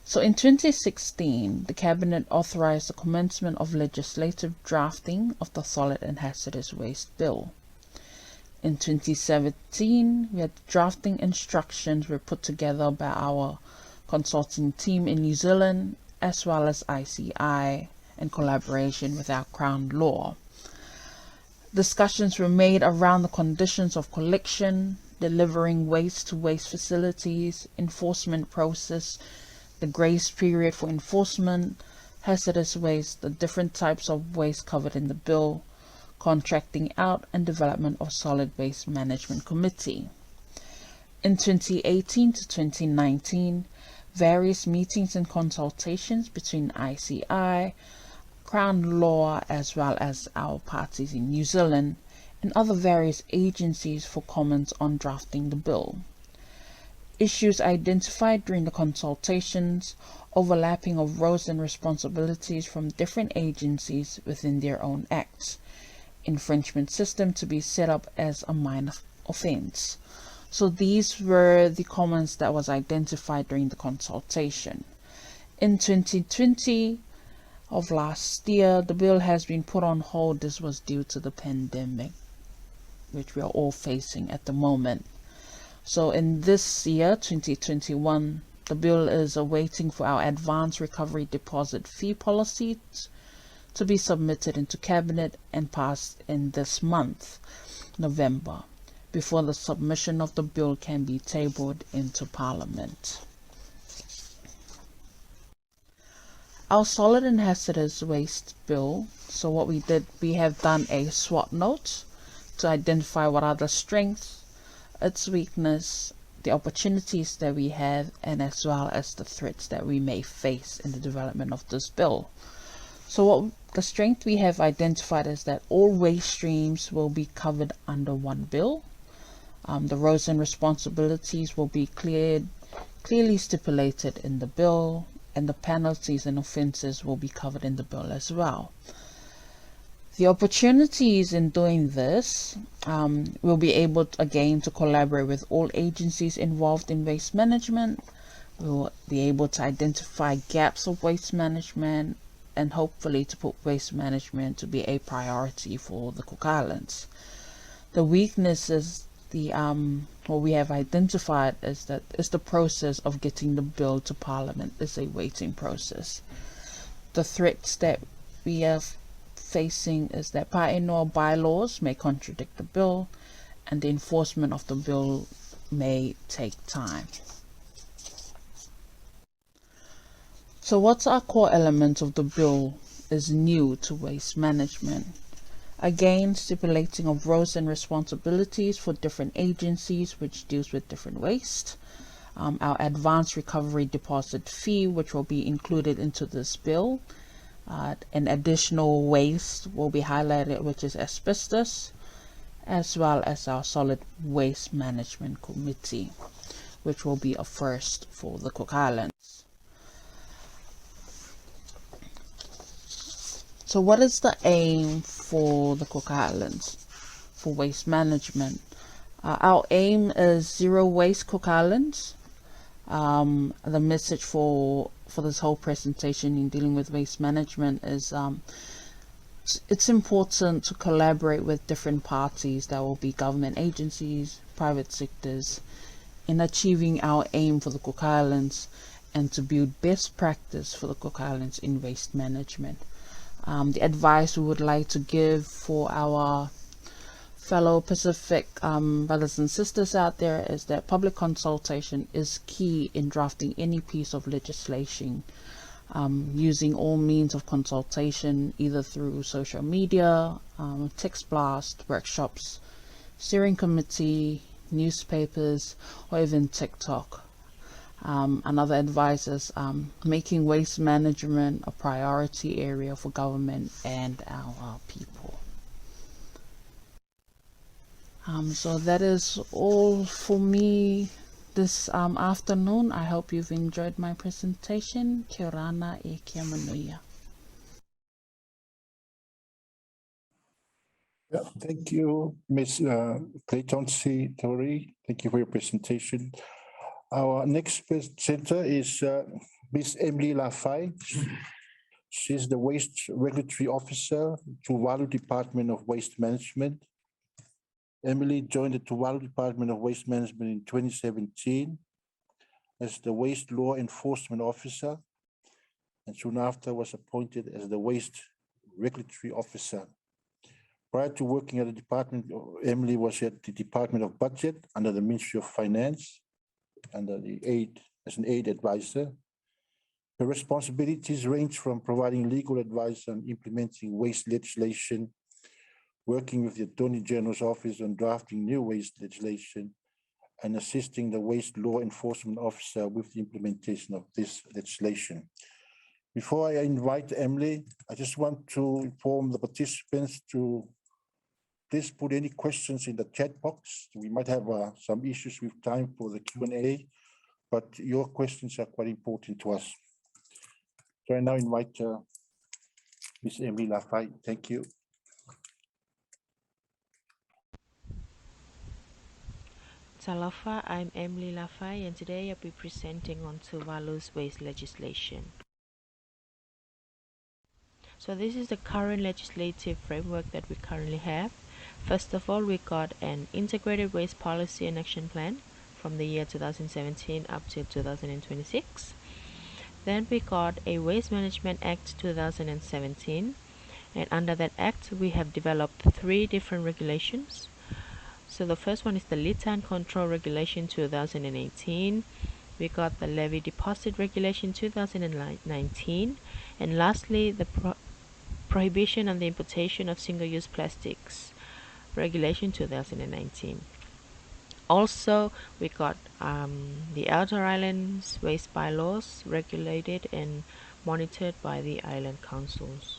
So in 2016, the Cabinet authorized the commencement of legislative drafting of the Solid and Hazardous Waste Bill. In 2017, we had drafting instructions were put together by our consulting team in New Zealand, as well as ICI, in collaboration with our Crown Law. Discussions were made around the conditions of collection, delivering waste to waste facilities, enforcement process, the grace period for enforcement, hazardous waste, the different types of waste covered in the bill, contracting out, and development of solid waste management committee. In 2018 to 2019, various meetings and consultations between ICI, Crown Law, as well as our parties in New Zealand, and other various agencies for comments on drafting the bill. Issues identified during the consultations, overlapping of roles and responsibilities from different agencies within their own acts, infringement system to be set up as a minor offense. So these were the comments that was identified during the consultation. In 2020 of last year, the bill has been put on hold. This was due to the pandemic, which we are all facing at the moment. So in this year, 2021, the bill is awaiting for our advance recovery deposit fee policy to be submitted into Cabinet and passed in this month, November, before the submission of the bill can be tabled into Parliament. Our solid and hazardous waste bill, so what we did, we have done a SWOT note to identify what are the strengths, its weakness, the opportunities that we have, and as well as the threats that we may face in the development of this bill. So what the strength we have identified is that all waste streams will be covered under one bill. The roles and responsibilities will be clearly stipulated in the bill, and the penalties and offences will be covered in the bill as well. The opportunities in doing this, we'll be able again to collaborate with all agencies involved in waste management. We'll be able to identify gaps of waste management and hopefully to put waste management to be a priority for the Cook Islands. The weakness is what we have identified is that it's the process of getting the bill to Parliament is a waiting process. The threats that we are facing is that biennial bylaws may contradict the bill, and the enforcement of the bill may take time. So what's our core element of the bill is new to waste management? Again, stipulating of roles and responsibilities for different agencies which deals with different waste. Our advanced recovery deposit fee, which will be included into this bill. An additional waste will be highlighted, which is asbestos, as well as our solid waste management committee, which will be a first for the Cook Islands. So what is the aim for the Cook Islands for waste management? Our aim is zero waste Cook Islands. The message for this whole presentation in dealing with waste management is it's important to collaborate with different parties. That will be government agencies, private sectors, in achieving our aim for the Cook Islands and to build best practice for the Cook Islands in waste management. The advice we would like to give for our fellow Pacific brothers and sisters out there is that public consultation is key in drafting any piece of legislation. using all means of consultation, either through social media, text blast, workshops, steering committee, newspapers, or even TikTok. Another advice is making waste management a priority area for government and our people. So that is all for me this afternoon. I hope you've enjoyed my presentation. Kia orana e kia manuia. Yeah, thank you, Ms. Clayton C. Tori. Thank you for your presentation. Our next presenter is Ms. Emily Lafay. She's the Waste Regulatory Officer, Tuvalu Department of Waste Management. Emily joined the Tuvalu Department of Waste Management in 2017 as the Waste Law Enforcement Officer, and soon after was appointed as the Waste Regulatory Officer. Prior to working at the department, Emily was at the Department of Budget under the Ministry of Finance, under the aid as an aid advisor. Her responsibilities range from providing legal advice on implementing waste legislation, working with the Attorney General's office on drafting new waste legislation, and assisting the Waste Law Enforcement Officer with the implementation of this legislation. Before I invite Emily, I just want to inform the participants to please put any questions in the chat box. We might have some issues with time for the Q&A, but your questions are quite important to us. So I now invite Ms. Emily Lafay. Thank you. Talofa, I'm Emily Lafay, and today I'll be presenting on Tuvalu's waste legislation. So this is the current legislative framework that we currently have. First of all, we got an integrated waste policy and action plan from the year 2017 up to 2026. Then we got a Waste Management Act 2017, and under that act we have developed 3 different regulations. So the first one is the Litter and Control Regulation 2018. We got the Levy Deposit Regulation 2019, and lastly the Prohibition on the Importation of Single-Use Plastics Regulation 2019. Also, we got the Outer Islands Waste Bylaws, regulated and monitored by the island councils.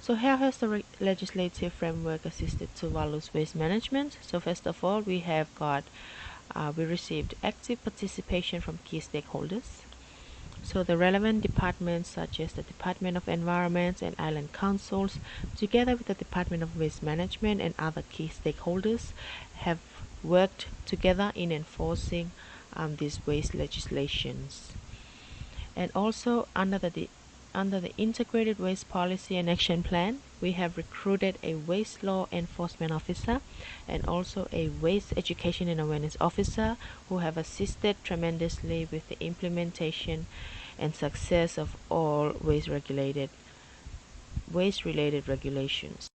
So how has the legislative framework assisted Tuvalu's waste management? So first of all, we have got, we received active participation from key stakeholders. So the relevant departments such as the Department of Environment and Island Councils, together with the Department of Waste Management and other key stakeholders, have worked together in enforcing these waste legislations. And also under the Integrated Waste Policy and Action Plan, we have recruited a Waste Law Enforcement Officer and also a Waste Education and Awareness Officer who have assisted tremendously with the implementation and success of all waste-related regulations.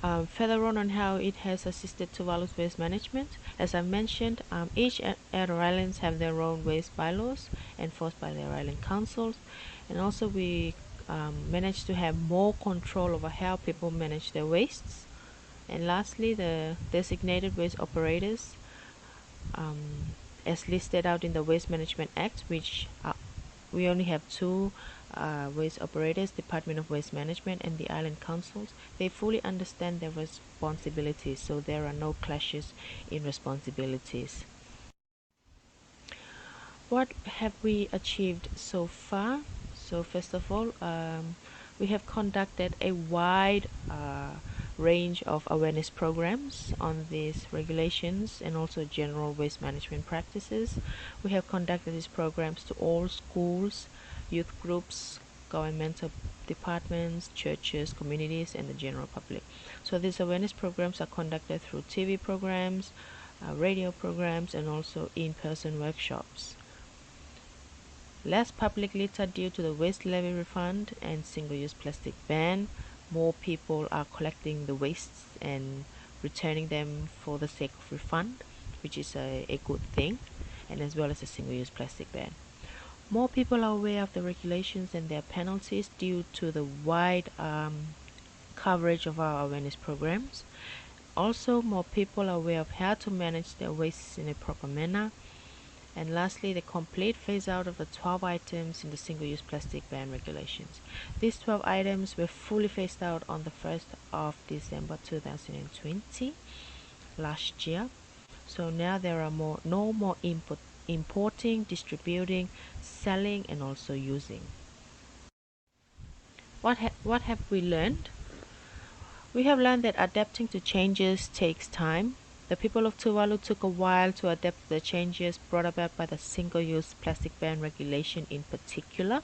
Further on how it has assisted Tuvalu's waste management, as I mentioned, each outer islands have their own waste bylaws enforced by their island councils, and also we managed to have more control over how people manage their wastes. And lastly, the designated waste operators, as listed out in the Waste Management Act, which we only have 2 waste operators, Department of Waste Management and the island councils. They fully understand their responsibilities, so there are no clashes in responsibilities. What have we achieved so far? So first of all, we have conducted a wide range of awareness programs on these regulations and also general waste management practices. We have conducted these programs to all schools, youth groups, governmental departments, churches, communities, and the general public. So these awareness programs are conducted through TV programs, radio programs, and also in-person workshops. Less public litter due to the waste levy refund and single-use plastic ban. More people are collecting the wastes and returning them for the sake of refund, which is a good thing. and as well as a single-use plastic ban. More people are aware of the regulations and their penalties due to the wide coverage of our awareness programs. Also, more people are aware of how to manage their wastes in a proper manner. And lastly, the complete phase out of the 12 items in the single-use plastic ban regulations. These 12 items were fully phased out on the 1st of December 2020, last year. So now there are no more importing, distributing, selling, and also using. What have we learned? We have learned that adapting to changes takes time. The people of Tuvalu took a while to adapt to the changes brought about by the single-use plastic ban regulation in particular.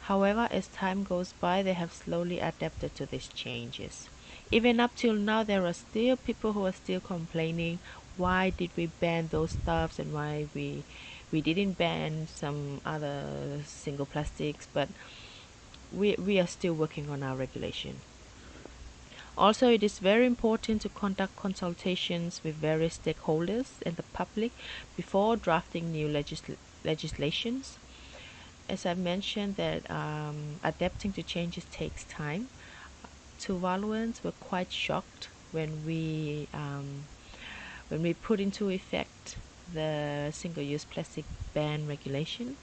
However, as time goes by, they have slowly adapted to these changes. Even up till now, there are still people who are still complaining, why did we ban those stuffs and why we didn't ban some other single plastics, but we are still working on our regulation. Also, it is very important to conduct consultations with various stakeholders and the public before drafting new legislations. As I mentioned, that adapting to changes takes time. Tuvaluans were quite shocked when we put into effect the single-use plastic ban regulation,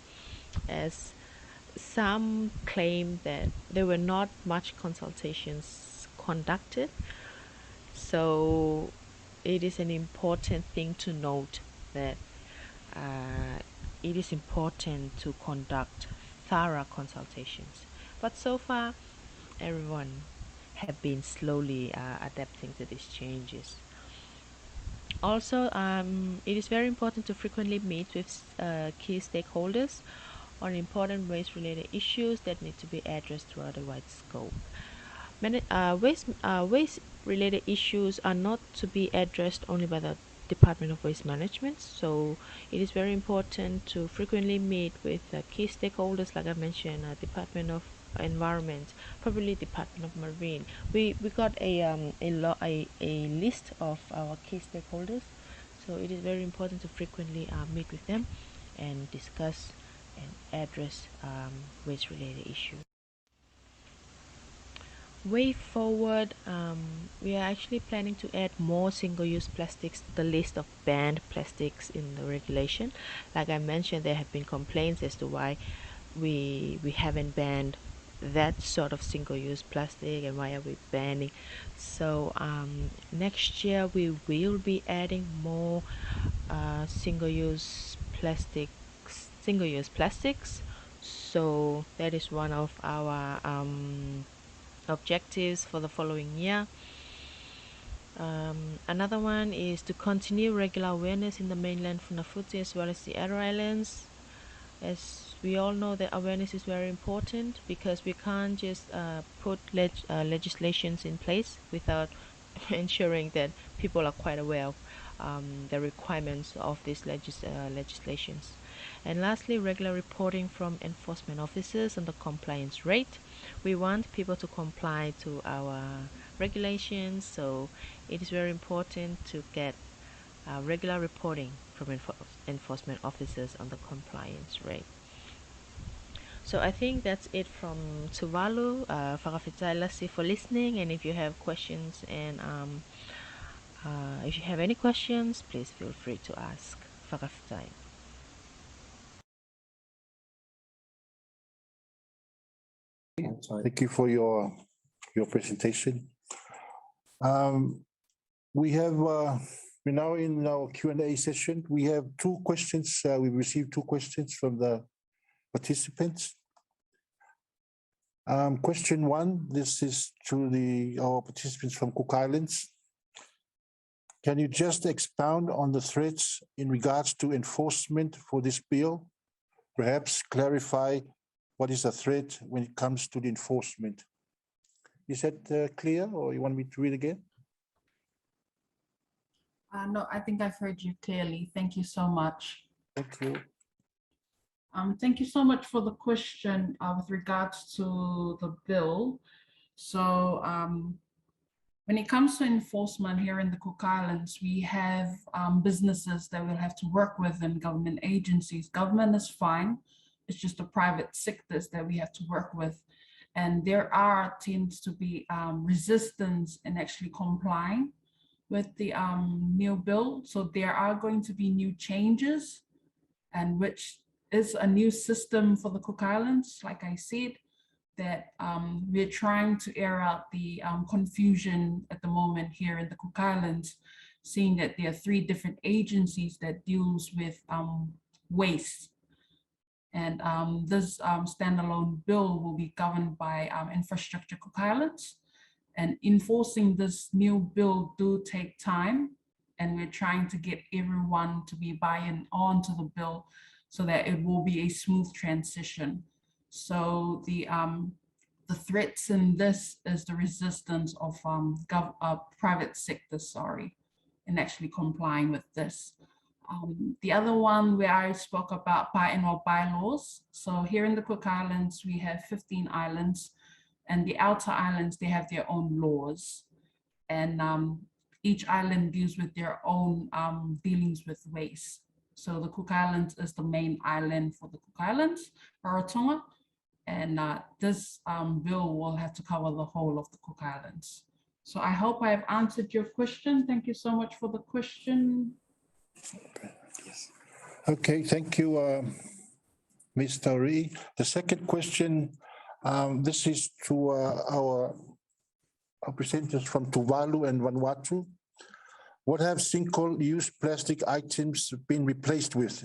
as some claim that there were not much consultations conducted. So it is an important thing to note that it is important to conduct thorough consultations. But so far, everyone have been slowly adapting to these changes. Also, it is very important to frequently meet with key stakeholders on important waste-related issues that need to be addressed throughout a wide scope. Many waste-related issues are not to be addressed only by the Department of Waste Management, so it is very important to frequently meet with key stakeholders, like I mentioned, Department of Environment, probably Department of Marine. We got a list of our key stakeholders, so it is very important to frequently meet with them and discuss and address waste-related issues. Way forward, we are actually planning to add more single-use plastics to the list of banned plastics in the regulation. Like I mentioned, there have been complaints as to why we haven't banned that sort of single-use plastic and why are we banning. So next year we will be adding more single-use plastics. So that is one of our objectives for the following year. Another one is to continue regular awareness in the mainland Funafuti as well as the other islands. As we all know, that awareness is very important because we can't just put legislations in place without ensuring that people are quite aware of the requirements of these legislations. And lastly, regular reporting from enforcement officers on the compliance rate. We want people to comply to our regulations, so it is very important to get regular reporting from enforcement officers on the compliance rate. So I think that's it from Tuvalu. Farafitay for listening, and if you have questions and if you have any questions, please feel free to ask. Farafitay. Thank you for your presentation. We have we're now in our Q&A session. We have two questions. We received two questions from the participants. Question one, this is to our participants from Cook Islands. Can you just expound on the threats in regards to enforcement for this bill? Perhaps clarify what is a threat when it comes to the enforcement. Is that clear, or you want me to read again? No, I think I've heard you clearly. Thank you so much. Thank you. Thank you so much for the question with regards to the bill. So When it comes to enforcement here in the Cook Islands, we have businesses that we'll have to work with and government agencies. Government is fine. It's just the private sectors that we have to work with. And there tends to be resistance in actually complying with the new bill. So there are going to be new changes, and which is a new system for the Cook Islands, like I said, that we're trying to air out the confusion at the moment here in the Cook Islands, seeing that there are 3 different agencies that deals with waste. And this standalone bill will be governed by Infrastructure Cook Islands. And enforcing this new bill do take time. And we're trying to get everyone to be buying on to the bill so that it will be a smooth transition. So the threats in this is the resistance of private sector, in actually complying with this. The other one where I spoke about biannual bylaws. So here in the Cook Islands, we have 15 islands, and the outer islands, they have their own laws. And each island deals with their own dealings with waste. So the Cook Islands is the main island for the Cook Islands, Rarotonga. And this bill will have to cover the whole of the Cook Islands. So I hope I have answered your question. Thank you so much for the question. Okay, thank you, Mr. Ree. The second question, this is to our representatives from Tuvalu and Vanuatu. What have single-use plastic items been replaced with?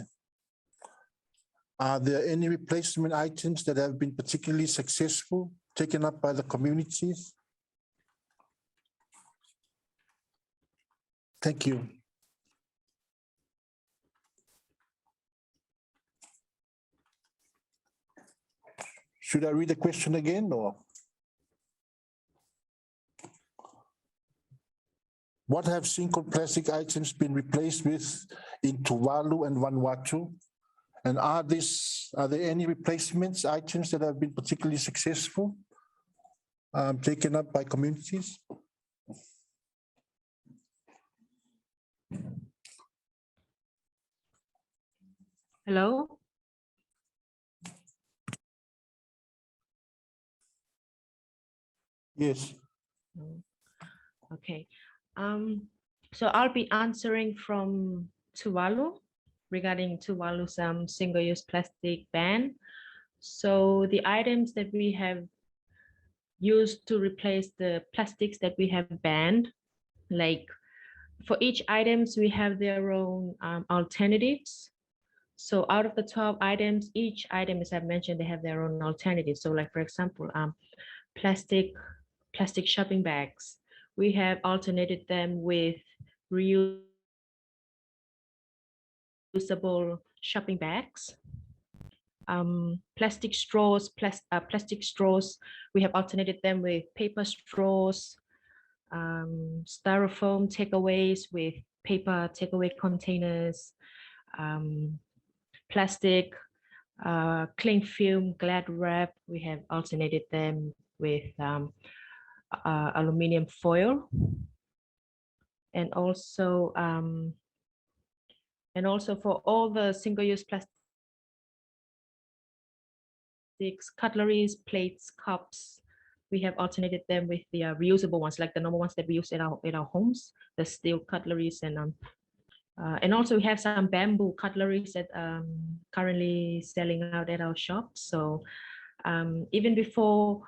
Are there any replacement items that have been particularly successful, taken up by the communities? Thank you. Should I read the question again, or? What have single plastic items been replaced with in Tuvalu and Vanuatu? And are there any replacements items that have been particularly successful, taken up by communities? Hello? Yes. Okay. So I'll be answering from Tuvalu regarding Tuvalu's single-use plastic ban. So the items that we have used to replace the plastics that we have banned, like for each items, we have their own alternatives. So out of the 12 items, each item, as I've mentioned, they have their own alternatives. So like, for example, plastic shopping bags, we have alternated them with reusable shopping bags. Plastic straws, we have alternated them with paper straws, styrofoam takeaways with paper takeaway containers, plastic cling film glad wrap, we have alternated them with aluminum foil, and also for all the single-use plastics, cutleries, plates, cups, we have alternated them with the reusable ones, like the normal ones that we use in our homes, the steel cutleries, and also we have some bamboo cutleries that currently selling out at our shops. So even before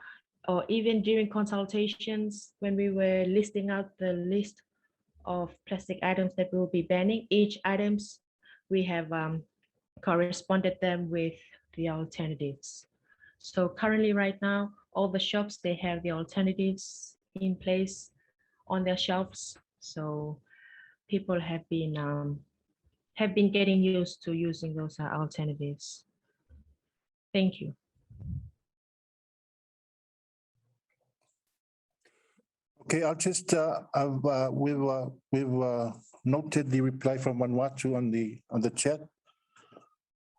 or even during consultations, when we were listing out the list of plastic items that we will be banning, each items we have corresponded them with the alternatives. So currently right now, all the shops, they have the alternatives in place on their shelves. So people have been getting used to using those alternatives. Thank you. Okay, I'll just we've noted the reply from Vanuatu on the chat.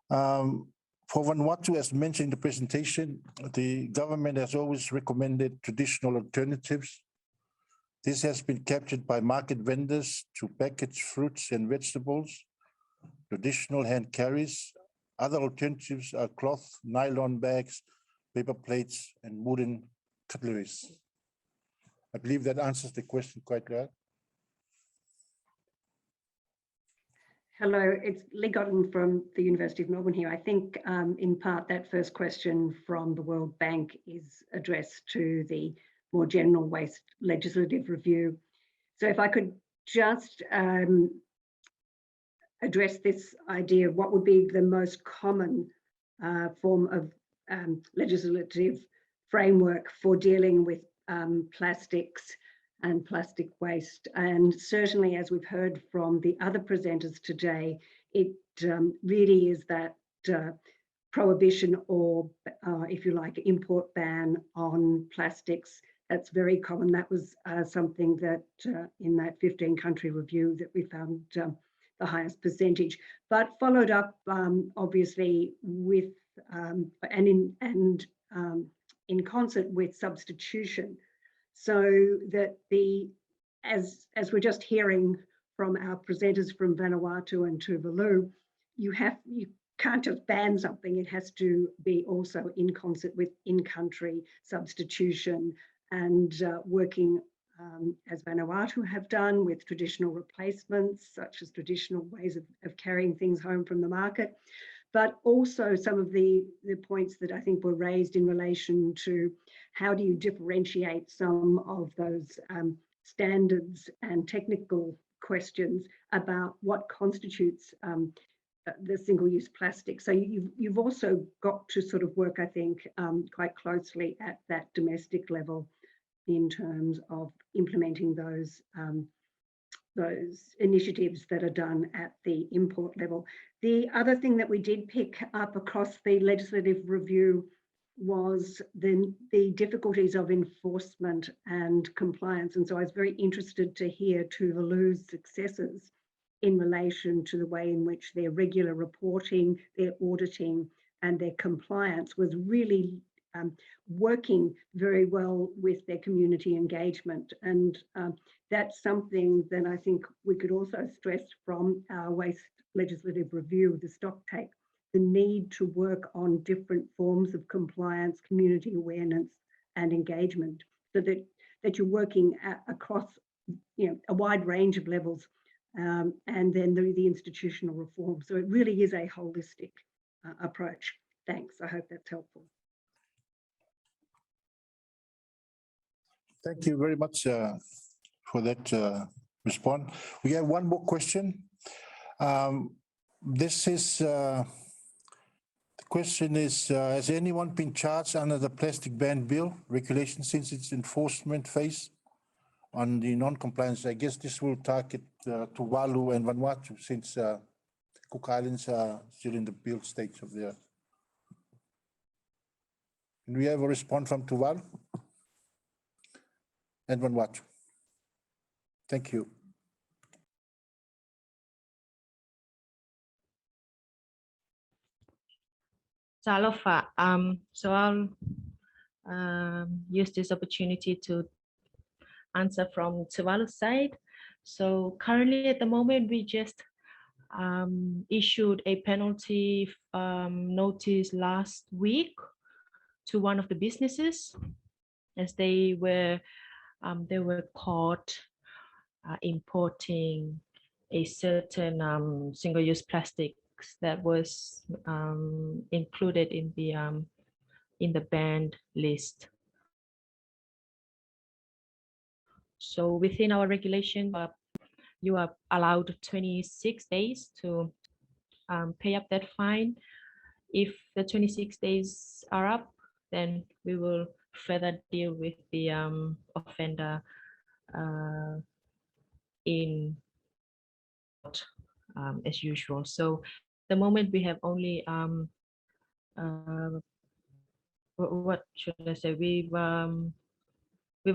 For Vanuatu, as mentioned in the presentation, the government has always recommended traditional alternatives This has been captured by market vendors to package fruits and vegetables, traditional hand carries. Other alternatives are cloth, nylon bags, paper plates, and wooden cutleries. I believe that answers the question quite well. Hello, it's Lee Godden from the University of Melbourne here. I think in part that first question from the World Bank is addressed to the more general waste legislative review. So if I could just address this idea of what would be the most common form of legislative framework for dealing with plastics and plastic waste. And certainly, as we've heard from the other presenters today, it really is that prohibition or, if you like, import ban on plastics. That's very common. That was something that in that 15-country review that we found the highest percentage, but followed up obviously with in concert with substitution. So that as we're just hearing from our presenters from Vanuatu and Tuvalu, you can't just ban something, it has to be also in concert with in-country substitution and working as Vanuatu have done with traditional replacements, such as traditional ways of carrying things home from the market. But also some of the points that I think were raised in relation to how do you differentiate some of those standards and technical questions about what constitutes the single-use plastic. So you've also got to sort of work, I think, quite closely at that domestic level in terms of implementing those initiatives that are done at the import level. The other thing that we did pick up across the legislative review was the difficulties of enforcement and compliance. And so I was very interested to hear Tuvalu's successes in relation to the way in which their regular reporting, their auditing, and their compliance was really working very well with their community engagement. And that's something that I think we could also stress from our waste legislative review, the stocktake, the need to work on different forms of compliance, community awareness and engagement, so that you're working across a wide range of levels, and then the institutional reform. So it really is a holistic approach. Thanks, I hope that's helpful. Thank you very much for that response. We have one more question. The question is, has anyone been charged under the plastic ban bill regulation since its enforcement phase on the non-compliance? I guess this will target Tuvalu and Vanuatu, since Cook Islands are still in the build stage of their. Can we have a response from Tuvalu and Vanuatu? Thank you. Salofa, so I'll use this opportunity to answer from Tuvalu's side. So currently at the moment, we just issued a penalty notice last week to one of the businesses, as they were caught importing a certain single-use plastics that was included in the banned list. So within our regulation, you are allowed 26 days to pay up that fine. If the 26 days are up, then we will further deal with the offender in as usual. So at the moment we have only what should I say? We've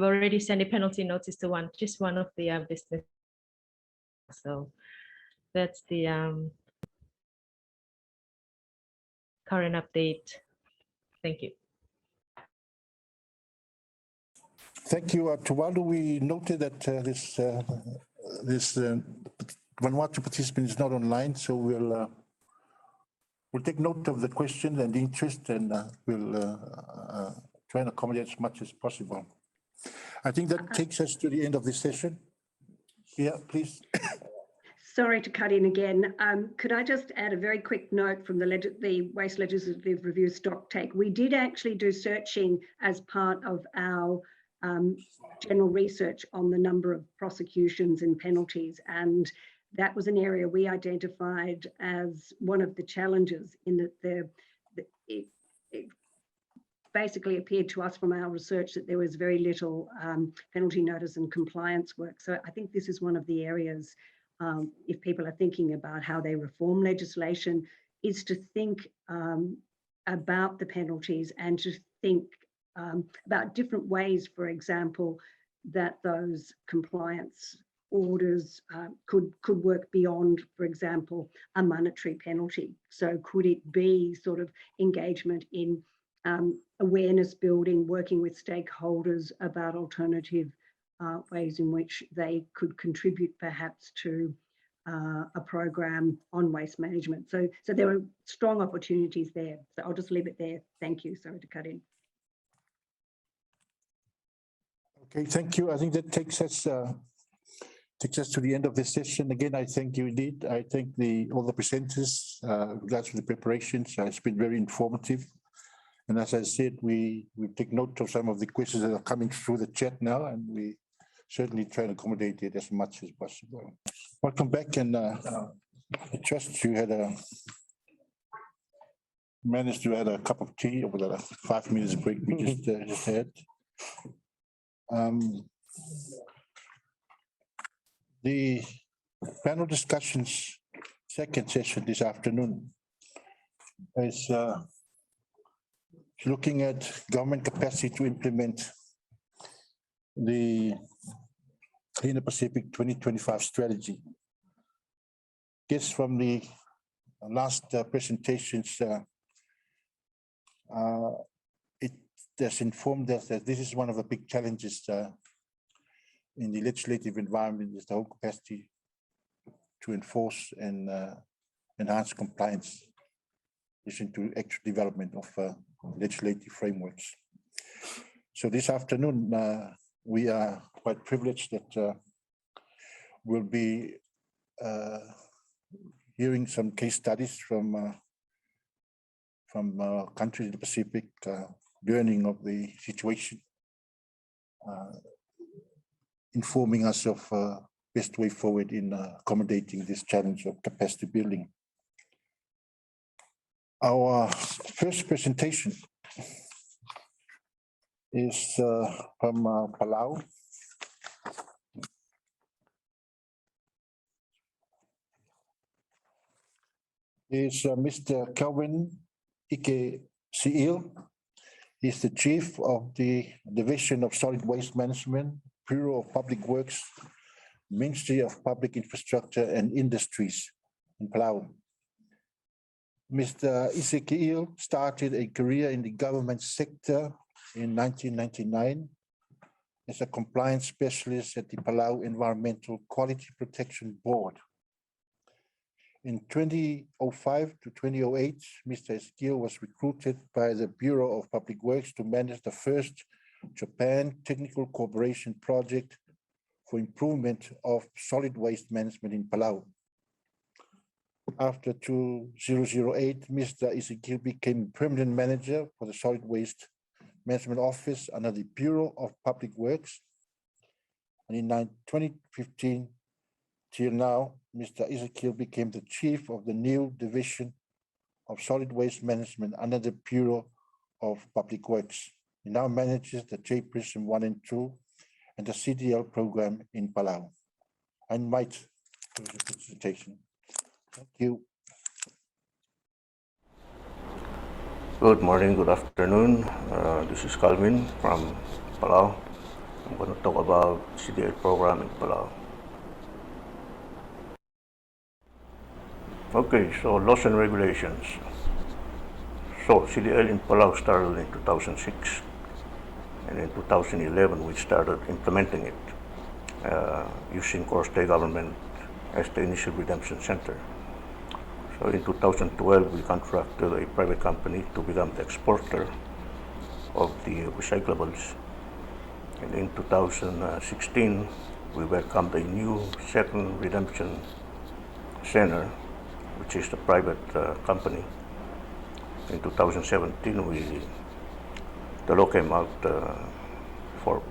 already sent a penalty notice to just one of the business. So that's the current update. Thank you. Thank you. Tuvalu, we noted that this Vanuatu participant is not online, so we'll take note of the question and the interest, and we'll try and accommodate as much as possible. I think that takes us to the end of this session. Yeah, please. Sorry to cut in again. Could I just add a very quick note from the Waste Legislative Review stock take? We did actually do searching as part of our general research on the number of prosecutions and penalties, and that was an area we identified as one of the challenges, in that it basically appeared to us from our research that there was very little penalty notice and compliance work. So I think this is one of the areas, if people are thinking about how they reform legislation, is to think about the penalties and to think about different ways, for example, that those compliance orders could work beyond, for example, a monetary penalty. So could it be sort of engagement in awareness building, working with stakeholders about alternative ways in which they could contribute perhaps to a program on waste management. So there are strong opportunities there. So I'll just leave it there. Thank you. Sorry to cut in. Okay, thank you. I think that takes us to the end of this session. Again, I thank you indeed. I thank all the presenters, regards to the preparations. It's been very informative. And as I said, we take note of some of the questions that are coming through the chat now, and we certainly try to accommodate it as much as possible. Welcome back, and I trust you had managed to have a cup of tea over the 5 minutes break we just had. The panel discussions second session this afternoon is looking at government capacity to implement the Cleaner Pacific 2025 strategy. Guess from the last presentations, it has informed us that this is one of the big challenges in the legislative environment, is the whole capacity to enforce and enhance compliance, in addition to actual development of legislative frameworks. So this afternoon, we are quite privileged that we'll be hearing some case studies from countries in the Pacific, learning of the situation, informing us of best way forward in accommodating this challenge of capacity building. Our first presentation is from Palau. Is Mr. Kelvin Ike Siil. He's the Chief of the Division of Solid Waste Management, Bureau of Public Works, Ministry of Public Infrastructure and Industries in Palau. Mr. Ezekiel started a career in the government sector in 1999 as a compliance specialist at the Palau Environmental Quality Protection Board. In 2005 to 2008, Mr. Ezekiel was recruited by the Bureau of Public Works to manage the first Japan Technical Cooperation Project for improvement of solid waste management in Palau. After 2008, Mr. Ezekiel became permanent manager for the Solid Waste Management Office under the Bureau of Public Works. And in 2015 till now, Mr. Ezekiel became the chief of the new division of Solid Waste Management under the Bureau of Public Works. He now manages the J Prism 1 and 2 and the CDL program in Palau. I invite the presentation. Thank you. Good morning, good afternoon. This is Calvin from Palau. I'm going to talk about CDL program in Palau. Okay, so laws and regulations. So CDL in Palau started in 2006. And in 2011, we started implementing it using core state government as the initial redemption center. So in 2012, we contracted a private company to become the exporter of the recyclables. And in 2016, we welcomed a new second redemption center, which is the private company. In 2017, the law came out for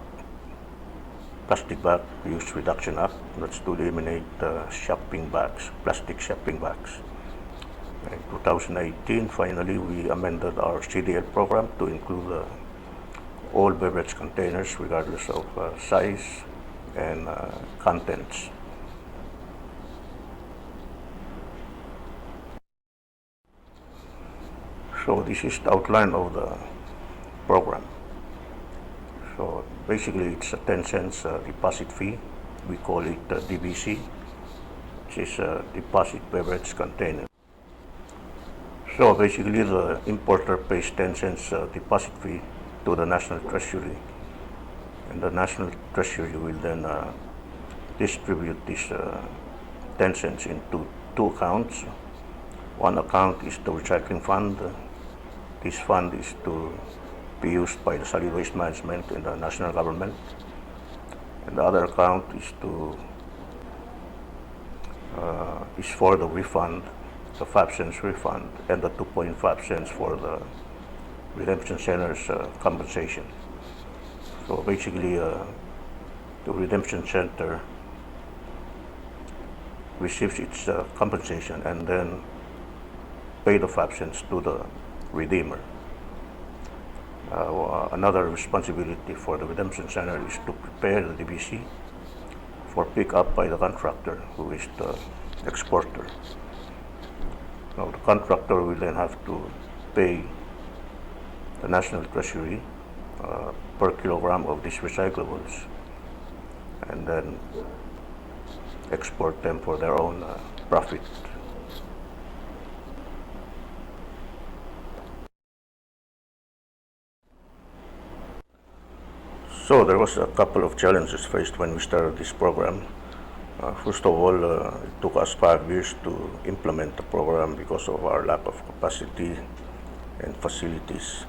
Plastic Bag Use Reduction Act. That's to eliminate shopping bags, plastic shopping bags. In 2018, finally, we amended our CDL program to include all beverage containers, regardless of size and contents. So this is the outline of the program. So basically, it's a 10 cents deposit fee. We call it DBC, which is a deposit beverage container. So basically, the importer pays 10 cents deposit fee to the National Treasury, and the National Treasury will then distribute this 10 cents into two accounts. One account is the recycling fund. This fund is to be used by the solid waste management in the national government, and the other account is for the refund, the 5 cents refund, and the 2.5 cents for the redemption center's compensation. So basically, the redemption center receives its compensation and then pay the 5 cents to the redeemer. Another responsibility for the redemption center is to prepare the DBC for pickup by the contractor, who is the exporter. Now, the contractor will then have to pay the National Treasury per kilogram of these recyclables, and then export them for their own profit. So there was a couple of challenges faced when we started this program. First of all, it took us 5 years to implement the program because of our lack of capacity and facilities.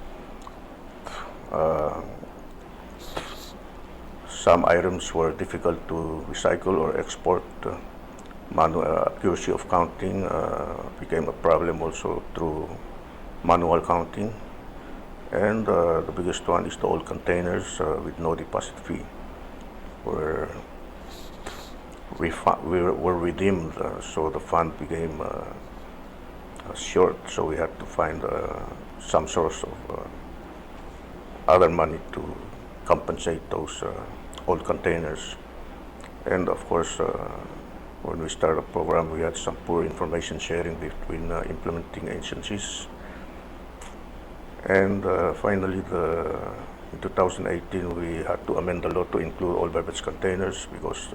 Some items were difficult to recycle or export. Accuracy of counting became a problem also through manual counting. And the biggest one is the old containers with no deposit fee were redeemed, so the fund became short. So we had to find some source of other money to compensate those old containers. And of course, when we started the program, we had some poor information sharing between implementing agencies. And finally, in 2018, we had to amend the law to include all beverage containers because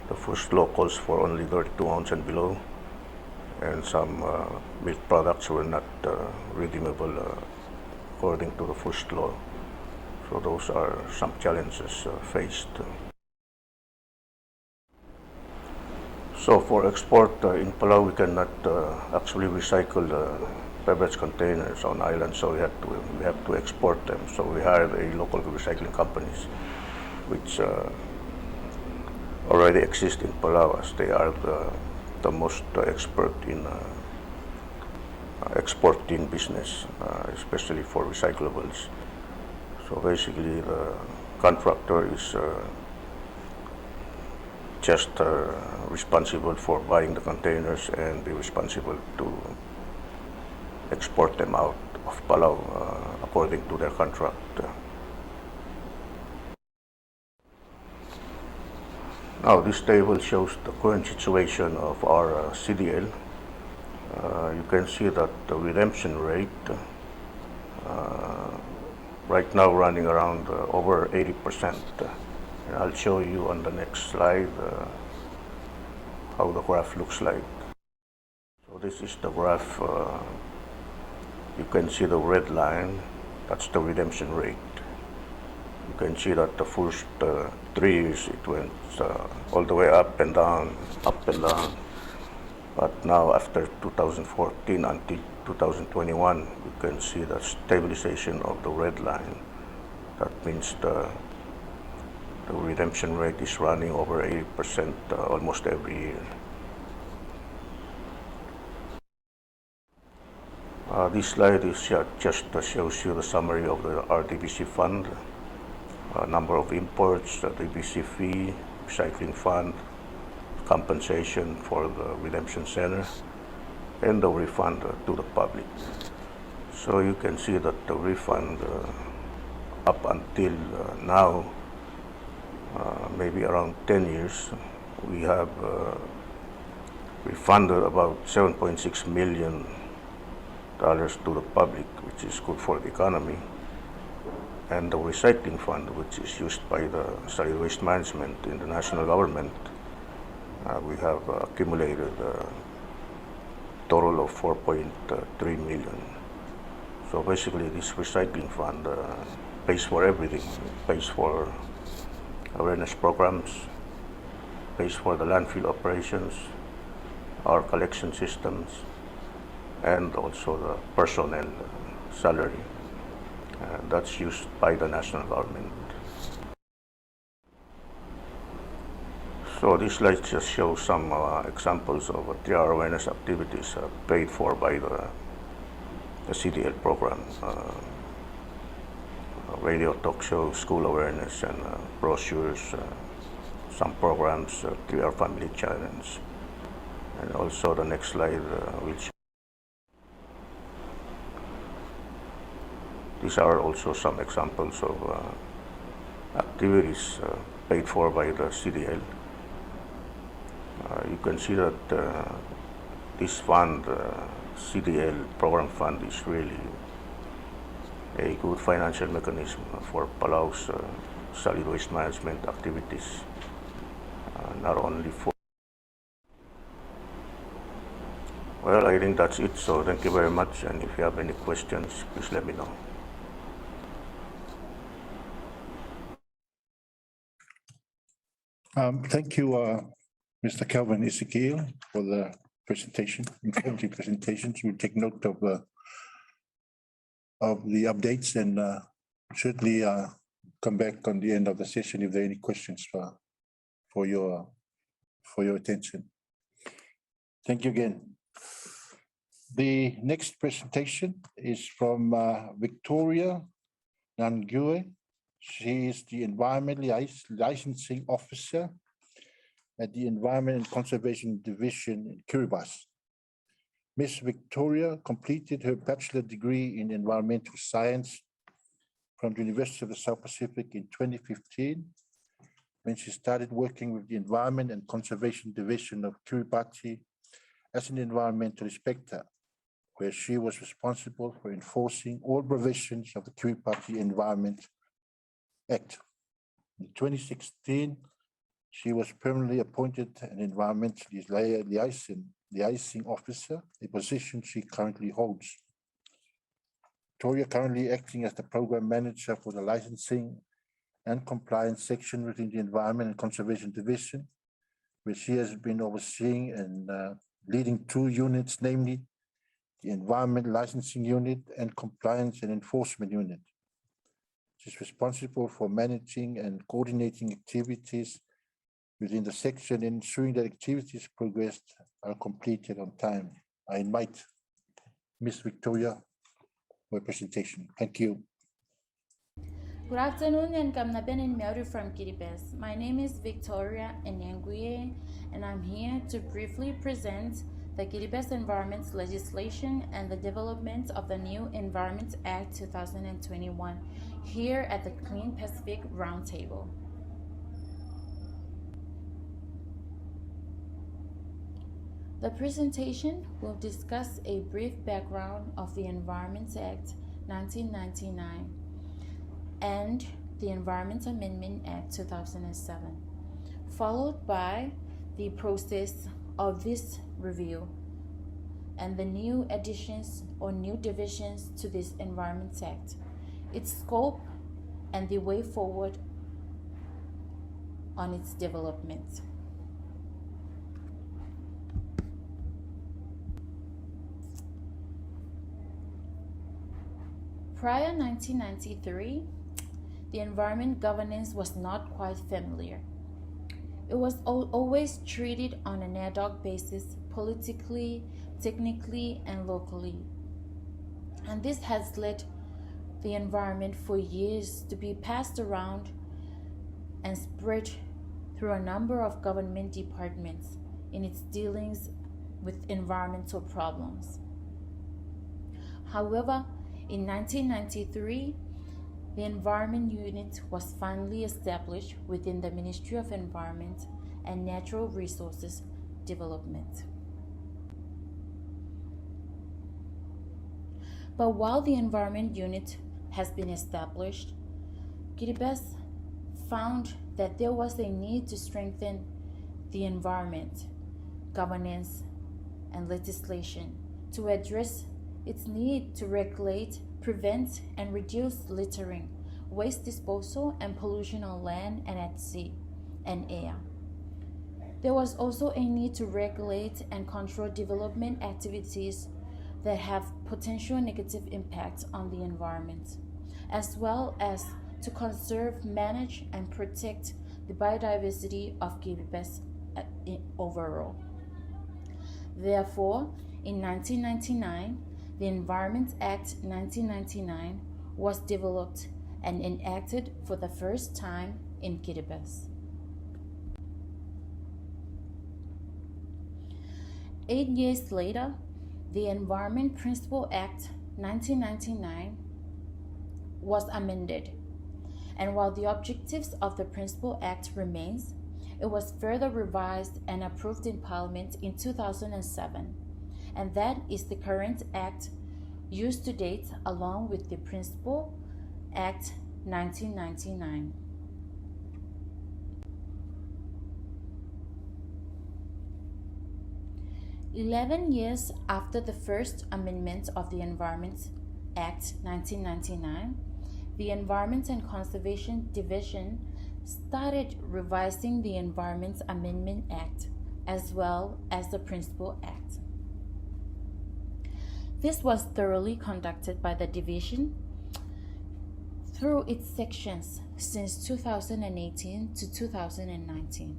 the first law calls for only 32 ounce and below, and some milk products were not redeemable according to the first law. So those are some challenges faced. So for export in Palau, we cannot actually recycle beverage containers on island, so we have to export them. So we hired a local recycling companies, which already exist in Palau, as they are the most expert in exporting business, especially for recyclables. So basically, the contractor is just responsible for buying the containers and be responsible to export them out of Palau according to their contract. Now this table shows the current situation of our CDL. You can see that the redemption rate right now running around over 80%. And I'll show you on the next slide how the graph looks like. So this is the graph. You can see the red line, that's the redemption rate. You can see that the first 3 years it went all the way up and down, up and down. But now after 2014 until 2021, you can see the stabilization of the red line. That means the redemption rate is running over 80% almost every year. This slide is just shows you the summary of the RDBC fund, number of imports, the DBC fee, recycling fund, compensation for the redemption center, and the refund to the public. So you can see that the refund up until now, maybe around 10 years, we have refunded about $7.6 million to the public, which is good for the economy. And the recycling fund, which is used by the solid waste management in the national government, we have accumulated a total of $4.3 million. So basically this recycling fund pays for everything. It pays for awareness programs, pays for the landfill operations, our collection systems, and also the personnel salary. That's used by the national government. So this slide just shows some examples of TR awareness activities paid for by the CDL program. Radio talk shows, school awareness, and brochures, some programs, TR family challenge. And also the next slide will show. These are also some examples of activities paid for by the CDL. You can see that this fund, CDL program fund, is really a good financial mechanism for Palau's solid waste management activities, not only for. Well, I think that's it, so thank you very much, and if you have any questions, please let me know. Thank you, Mr. Kelvin Ezekiel, for the presentation, informative presentations. We'll take note of the updates and certainly come back on the end of the session if there are any questions for your attention. Thank you again. The next presentation is from Victoria Nangue. She is the Environmental Licensing Officer at the Environment and Conservation Division in Kiribati. Ms. Victoria completed her bachelor degree in environmental science from the University of the South Pacific in 2015, when she started working with the Environment and Conservation Division of Kiribati as an environmental inspector, where she was responsible for enforcing all provisions of the Kiribati Environment Act. In 2016, she was permanently appointed an environmental liaison officer, a position she currently holds. Victoria currently acting as the program manager for the licensing and compliance section within the Environment and Conservation Division, where she has been overseeing and leading 2 units, namely the Environment Licensing Unit and Compliance and Enforcement Unit. She's responsible for managing and coordinating activities within the section, ensuring that activities progressed are completed on time. I invite Ms. Victoria for a presentation. Thank you. Good afternoon, and Kamnaben Mary from Kiribati. My name is Victoria Nangue, and I'm here to briefly present the Kiribati Environment legislation and the development of the new Environment Act 2021 here at the Clean Pacific Roundtable. The presentation will discuss a brief background of the Environment Act 1999 and the Environment Amendment Act 2007, followed by the process of this review and the new additions or new divisions to this Environment Act, its scope and the way forward on its development. Prior 1993, the environment governance was not quite familiar. It was always treated on an ad hoc basis, politically, technically, and locally. And this has led the environment for years to be passed around and spread through a number of government departments in its dealings with environmental problems. However, in 1993, the Environment Unit was finally established within the Ministry of Environment and Natural Resources Development. But while the Environment Unit has been established, Kiribati found that there was a need to strengthen the environment, governance, and legislation to address its need to regulate, prevent, and reduce littering, waste disposal, and pollution on land and at sea and air. There was also a need to regulate and control development activities that have potential negative impacts on the environment, as well as to conserve, manage, and protect the biodiversity of Kiribati overall. Therefore, in 1999, the Environment Act 1999 was developed and enacted for the first time in Kiribati. 8 years later, the Environment Principle Act 1999 was amended, and while the objectives of the Principle Act remains, it was further revised and approved in Parliament in 2007, and that is the current act used to date along with the Principle Act 1999. "11 years after the first amendment of the Environment Act 1999, the Environment and Conservation Division started revising the Environment Amendment Act as well as the Principle Act. This was thoroughly conducted by the division through its sections since 2018 to 2019.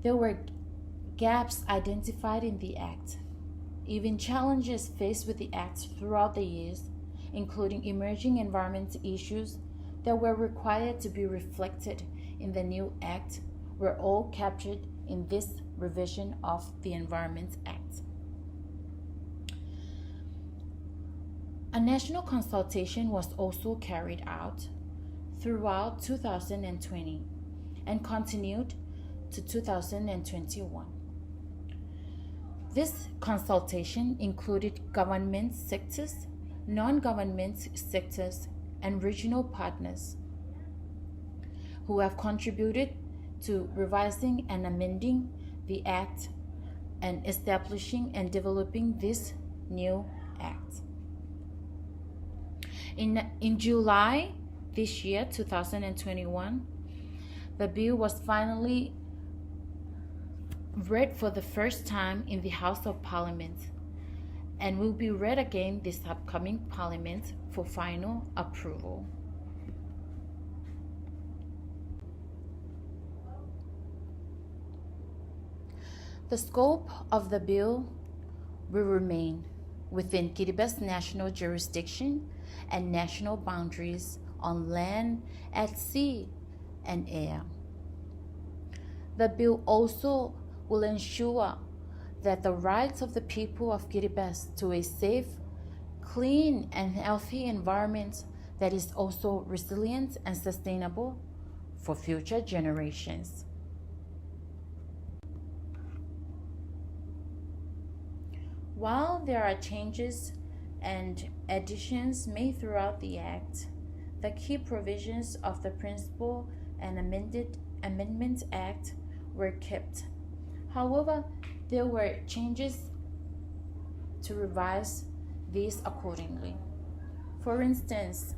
There were gaps identified in the Act, even challenges faced with the Act throughout the years, including emerging environmental issues that were required to be reflected in the new Act, were all captured in this revision of the Environment Act. A national consultation was also carried out throughout 2020 and continued to 2021. This consultation included government sectors, non-government sectors, and regional partners who have contributed to revising and amending the Act and establishing and developing this new Act. In July this year, 2021, the bill was finally read for the first time in the House of Parliament and will be read again this upcoming Parliament for final approval. The scope of the bill will remain within Kiribati's national jurisdiction and national boundaries on land, at sea, and air. The bill also will ensure that the rights of the people of Kiribati to a safe, clean, and healthy environment that is also resilient and sustainable for future generations. While there are changes and additions made throughout the Act, the key provisions of the Principle and Amendment Act were kept. However, there were changes to revise these accordingly. For instance,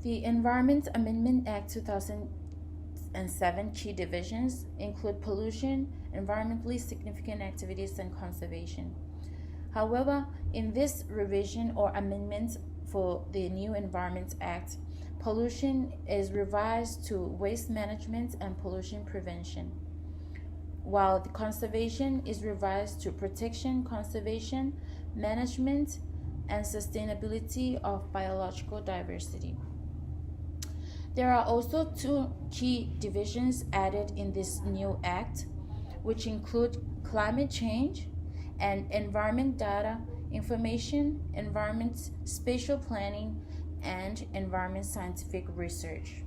The Environment Amendment Act 2007 key divisions include pollution, environmentally significant activities, and conservation. However, in this revision or amendment for the new Environment Act, pollution is revised to waste management and pollution prevention, while the conservation is revised to protection, conservation, management, and sustainability of biological diversity. There are also two key divisions added in this new act, which include climate change and environment data, information, environment spatial planning, and environment scientific research.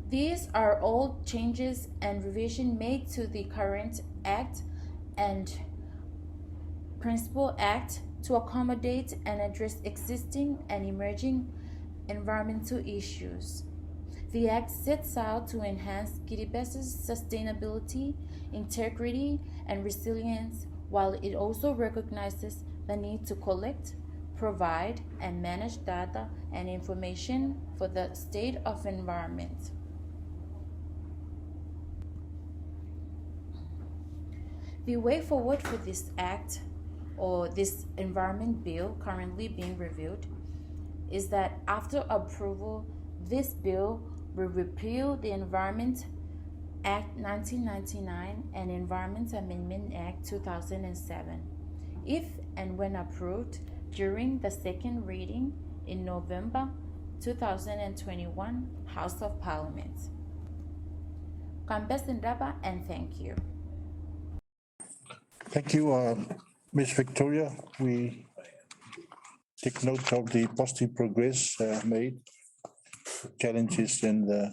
These are all changes and revision made to the current Act and Principal Act to accommodate and address existing and emerging environmental issues. The Act sets out to enhance Kiribati's sustainability, integrity, and resilience, while it also recognizes the need to collect, provide, and manage data and information for the state of environment. The way forward for this Act or this Environment Bill currently being reviewed is that after approval, this bill will repeal the Environment Act 1999 and Environment Amendment Act 2007, if and when approved during the second reading in November 2021 House of Parliament. Kambesindaba, and thank you. Thank you, Ms. Victoria. We take note of the positive progress made, challenges, and the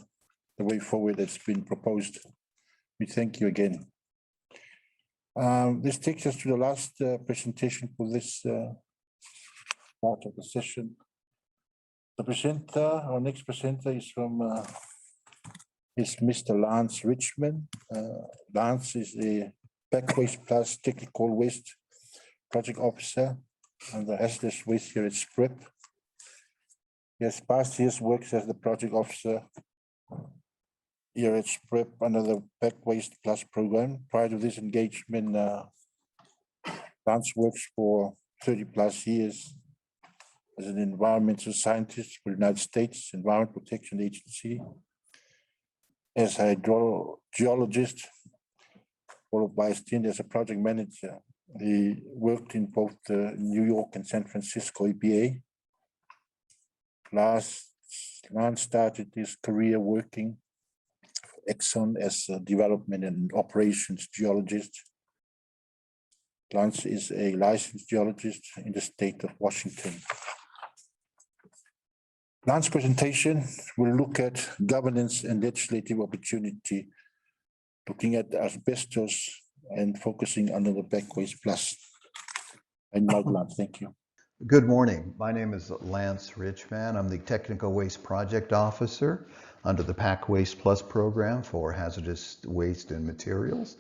way forward that's been proposed. We thank you again. This takes us to the last presentation for this part of the session. Our next presenter is Mr. Lance Richmond. Lance is the Pack Waste Plus Technical Waste Project Officer and the Hazardous Waste here at SPREP. He has past years works as the project officer here at SPREP under the Pack Waste Plus program. Prior to this engagement, Lance works for 30 plus years as an environmental scientist for the United States Environment Protection Agency, as a hydrogeologist, followed by a stint as a project manager. He worked in both New York and San Francisco EPA. Lance started his career working for Exxon as a development and operations geologist. Lance is a licensed geologist in the state of Washington. Lance's presentation will look at governance and legislative opportunity, looking at asbestos and focusing under the Pack Waste Plus. And Lance, thank you. Good morning. My name is Lance Richman. I'm the Technical Waste Project Officer under the Pack Waste Plus program for hazardous waste and materials.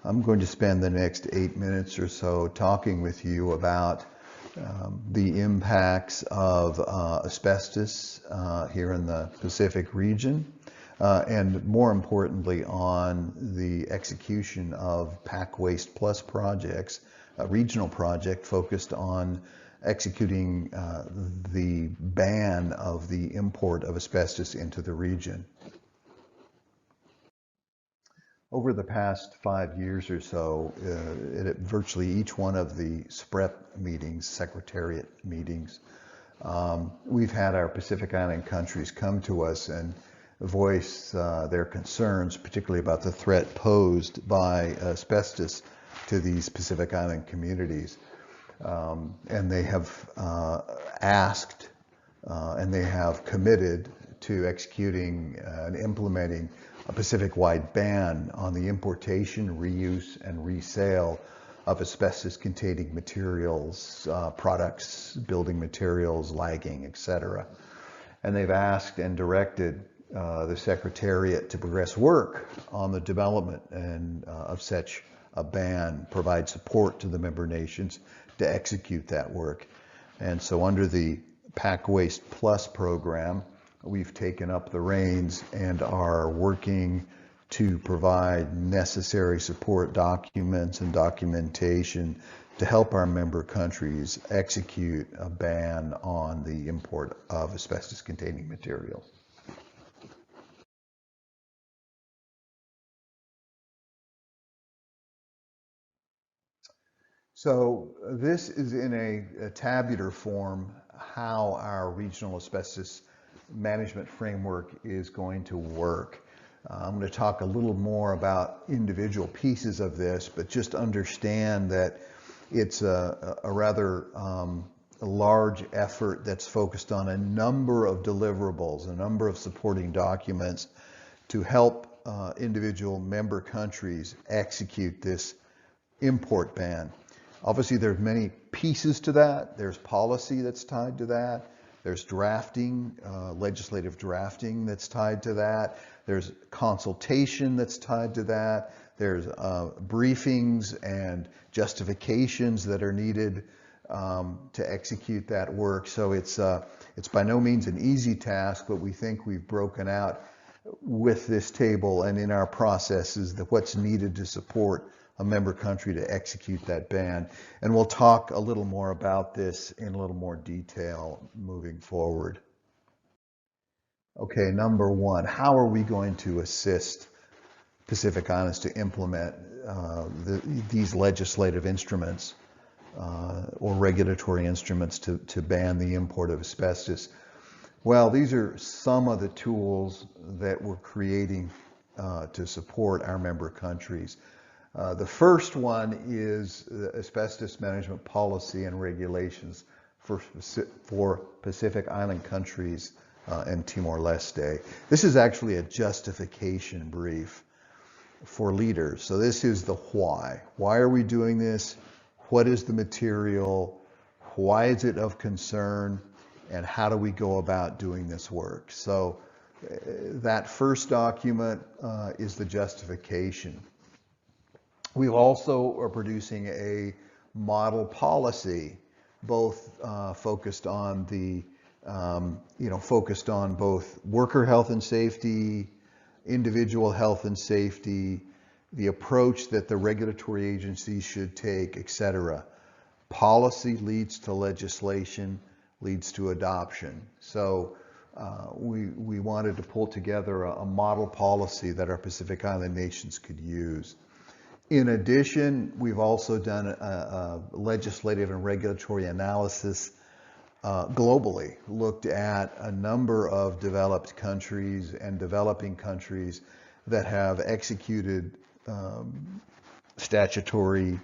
I'm going to spend the next 8 minutes or so talking with you about the impacts of asbestos here in the Pacific region, and more importantly on the execution of Pack Waste Plus projects, a regional project focused on executing the ban of the import of asbestos into the region. Over the past 5 years or so, at virtually each one of the SPREP meetings, Secretariat meetings, we've had our Pacific Island countries come to us and voice their concerns, particularly about the threat posed by asbestos to these Pacific Island communities. And they have asked and they have committed to executing and implementing a Pacific-wide ban on the importation, reuse, and resale of asbestos-containing materials, products, building materials, lagging, etc. And they've asked and directed the Secretariat to progress work on the development and of such a ban, provide support to the member nations to execute that work. And so under the Pack Waste Plus program, we've taken up the reins and are working to provide necessary support documents and documentation to help our member countries execute a ban on the import of asbestos-containing materials. So this is in a tabular form how our regional asbestos management framework is going to work. I'm going to talk a little more about individual pieces of this, but just understand that it's a rather large effort that's focused on a number of deliverables, a number of supporting documents to help individual member countries execute this import ban. Obviously, there's many pieces to that. There's policy that's tied to that. There's drafting, legislative drafting that's tied to that. There's consultation that's tied to that. There's briefings and justifications that are needed to execute that work. So it's by no means an easy task, but we think we've broken out with this table and in our processes what's needed to support a member country to execute that ban. And we'll talk a little more about this in a little more detail moving forward. Okay, number one, how are we going to assist Pacific Islands to implement these legislative instruments or regulatory instruments to ban the import of asbestos? Well, these are some of the tools that we're creating to support our member countries. The first one is the asbestos management policy and regulations for Pacific Island countries and Timor-Leste. This is actually a justification brief for leaders. So this is the why. Why are we doing this? What is the material? Why is it of concern? And how do we go about doing this work? So that first document is the justification. We also are producing a model policy, both focused on the, focused on both worker health and safety, individual health and safety, the approach that the regulatory agencies should take, etc. Policy leads to legislation, leads to adoption. So we wanted to pull together a model policy that our Pacific Island nations could use. In addition, we've also done a legislative and regulatory analysis globally, looked at a number of developed countries and developing countries that have executed statutory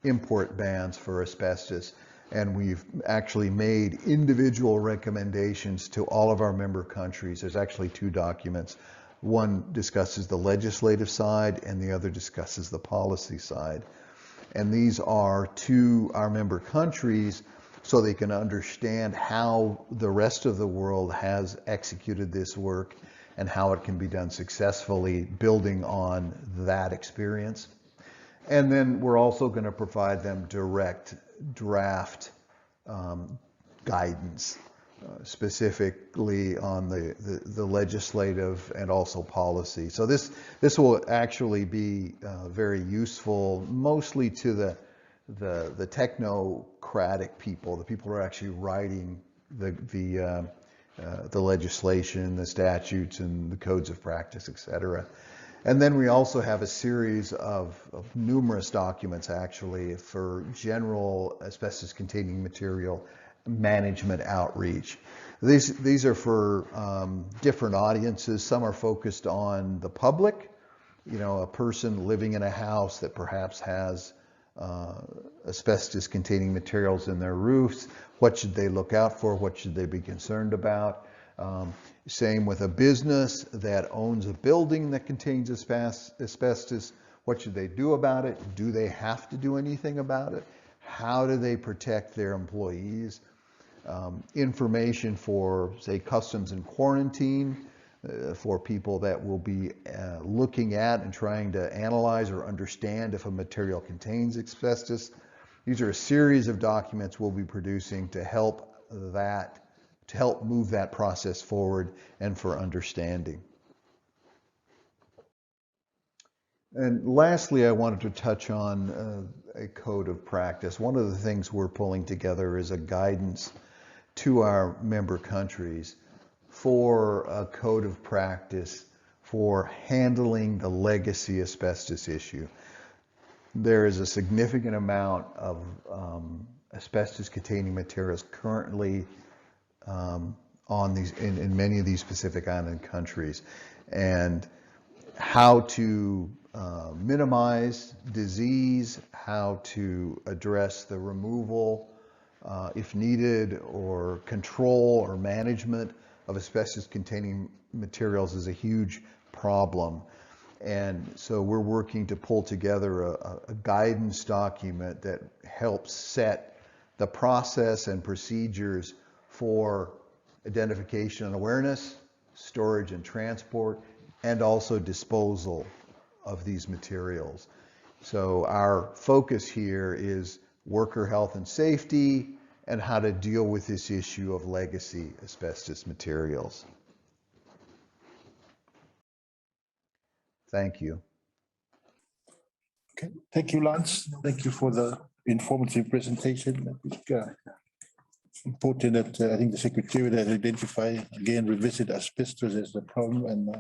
import bans for asbestos. And we've actually made individual recommendations to all of our member countries. There's actually two documents. One discusses the legislative side and the other discusses the policy side. And these are to our member countries so they can understand how the rest of the world has executed this work and how it can be done successfully, building on that experience. And then we're also going to provide them direct draft guidance, specifically on the legislative and also policy. So this will actually be very useful, mostly to the technocratic people, the people who are actually writing the legislation, the statutes, and the codes of practice, etc. And then we also have a series of numerous documents actually for general asbestos-containing material management outreach. These are for different audiences. Some are focused on the public, a person living in a house that perhaps has asbestos-containing materials in their roofs. What should they look out for? What should they be concerned about? Same with a business that owns a building that contains asbestos. What should they do about it? Do they have to do anything about it? How do they protect their employees? Information for, say, customs and quarantine, for people that will be looking at and trying to analyze or understand if a material contains asbestos. These are a series of documents we'll be producing to help that to help move that process forward and for understanding. And lastly, I wanted to touch on a code of practice. One of the things we're pulling together is a guidance to our member countries for a code of practice for handling the legacy asbestos issue. There is a significant amount of asbestos-containing materials currently on these in many of these Pacific Island countries, and how to minimize disease, how to address the removal, if needed, or control or management of asbestos-containing materials is a huge problem. And so we're working to pull together a guidance document that helps set the process and procedures for identification and awareness, storage and transport, and also disposal of these materials. So our focus here is worker health and safety and how to deal with this issue of legacy asbestos materials. Thank you. Okay, thank you, Lance. Thank you for the informative presentation. I think important that I think the Secretariat has identified, again, revisit asbestos as the problem and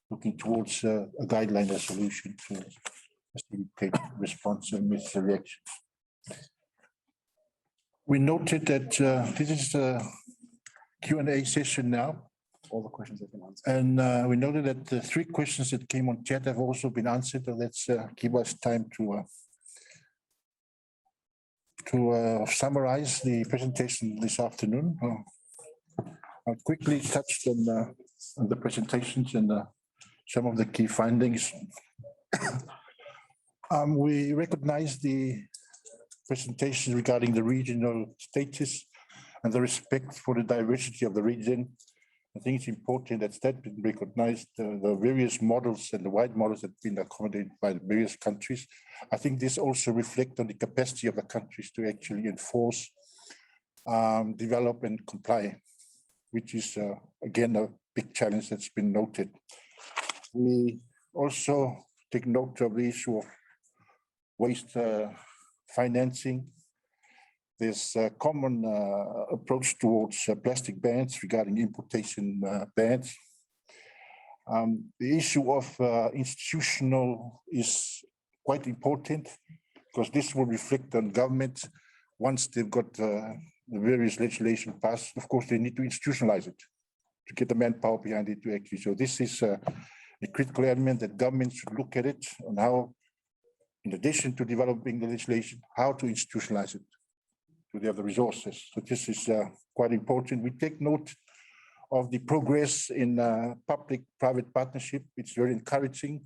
looking towards a guideline, a solution to facilitate response and reaction. We noted that this is a Q&A session now. All the questions have been answered. And we noted that the 3 questions that came on chat have also been answered. So let's give us time to summarize the presentation this afternoon. I'll quickly touch on the presentations and some of the key findings. We recognize the presentation regarding the regional status and the respect for the diversity of the region. I think it's important that that been recognized, the various models and the wide models that have been accommodated by the various countries. I think this also reflects on the capacity of the countries to actually enforce, develop and comply, which is again a big challenge that's been noted. We also take note of the issue of waste financing. There's a common approach towards plastic bans regarding importation bans. The issue of institutional is quite important because this will reflect on government once they've got the various legislation passed. Of course, they need to institutionalize it to get the manpower behind it to actually. So this is a critical element that government should look at it on how, in addition to developing the legislation, how to institutionalize it. So they have the resources. So this is quite important. We take note of the progress in public-private partnership. It's very encouraging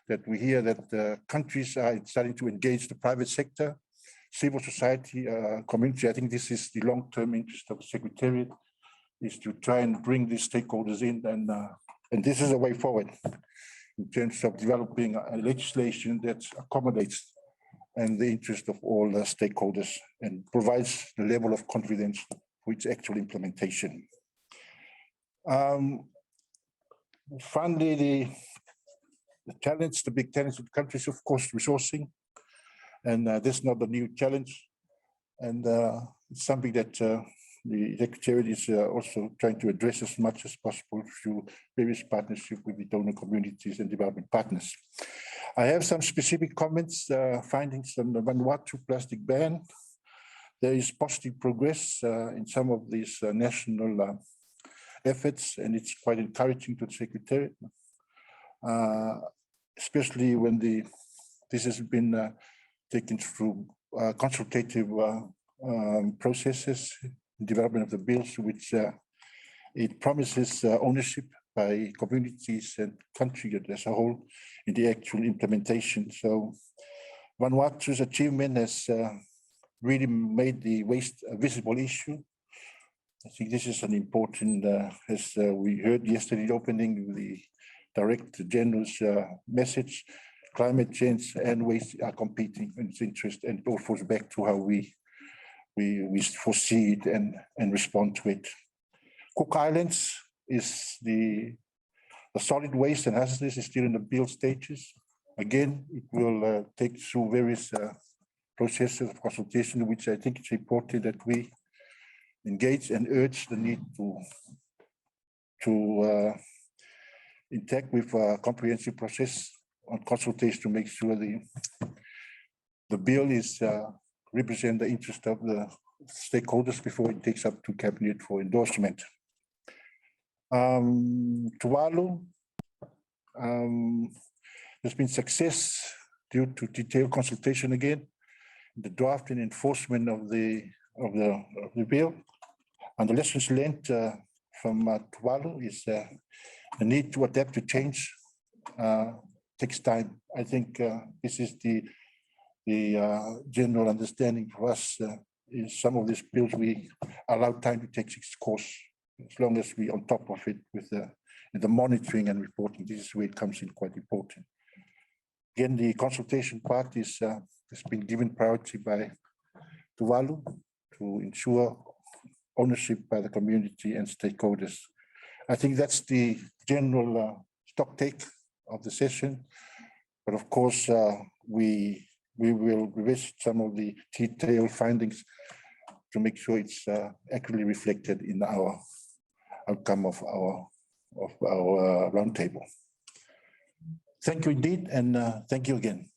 that we hear that countries are starting to engage the private sector, civil society, community. I think this is the long-term interest of the Secretariat, is to try and bring these stakeholders in, and this is a way forward in terms of developing a legislation that accommodates and the interest of all the stakeholders and provides the level of confidence for its actual implementation. Finally, the challenge, the big challenge of the country is, of course, resourcing. And this is not a new challenge. And it's something that the Secretariat is also trying to address as much as possible through various partnerships with the donor communities and development partners. I have some specific comments, findings on the Vanuatu plastic ban. There is positive progress in some of these national efforts, and it's quite encouraging to the Secretariat, especially when this has been taken through consultative processes, development of the bills, which it promises ownership by communities and country as a whole in the actual implementation. So Vanuatu's achievement has really made the waste a visible issue. I think this is an important, as we heard yesterday, opening the Director General's message, climate change and waste are competing in its interest, and it all falls back to how we foresee it and respond to it. Cook Islands is the solid waste and hazardous is still in the bill stages. Again, it will take through various processes of consultation, which I think it's important that we engage and urge the need to interact with a comprehensive process on consultation to make sure the bill is represent the interest of the stakeholders before it takes up to cabinet for endorsement. Tuvalu, there's been success due to detailed consultation again, the draft and enforcement of the bill. And the lessons learned from Tuvalu is the need to adapt to change takes time. I think this is the general understanding for us. In some of these bills, we allow time to take its course, as long as we on top of it with the monitoring and reporting. This is where it comes in quite important. Again, the consultation part is has been given priority by Tuvalu to ensure ownership by the community and stakeholders. I think that's the general stock take of the session. But of course, we will revisit some of the detailed findings to make sure it's accurately reflected in our outcome of our roundtable. Thank you indeed, and thank you again.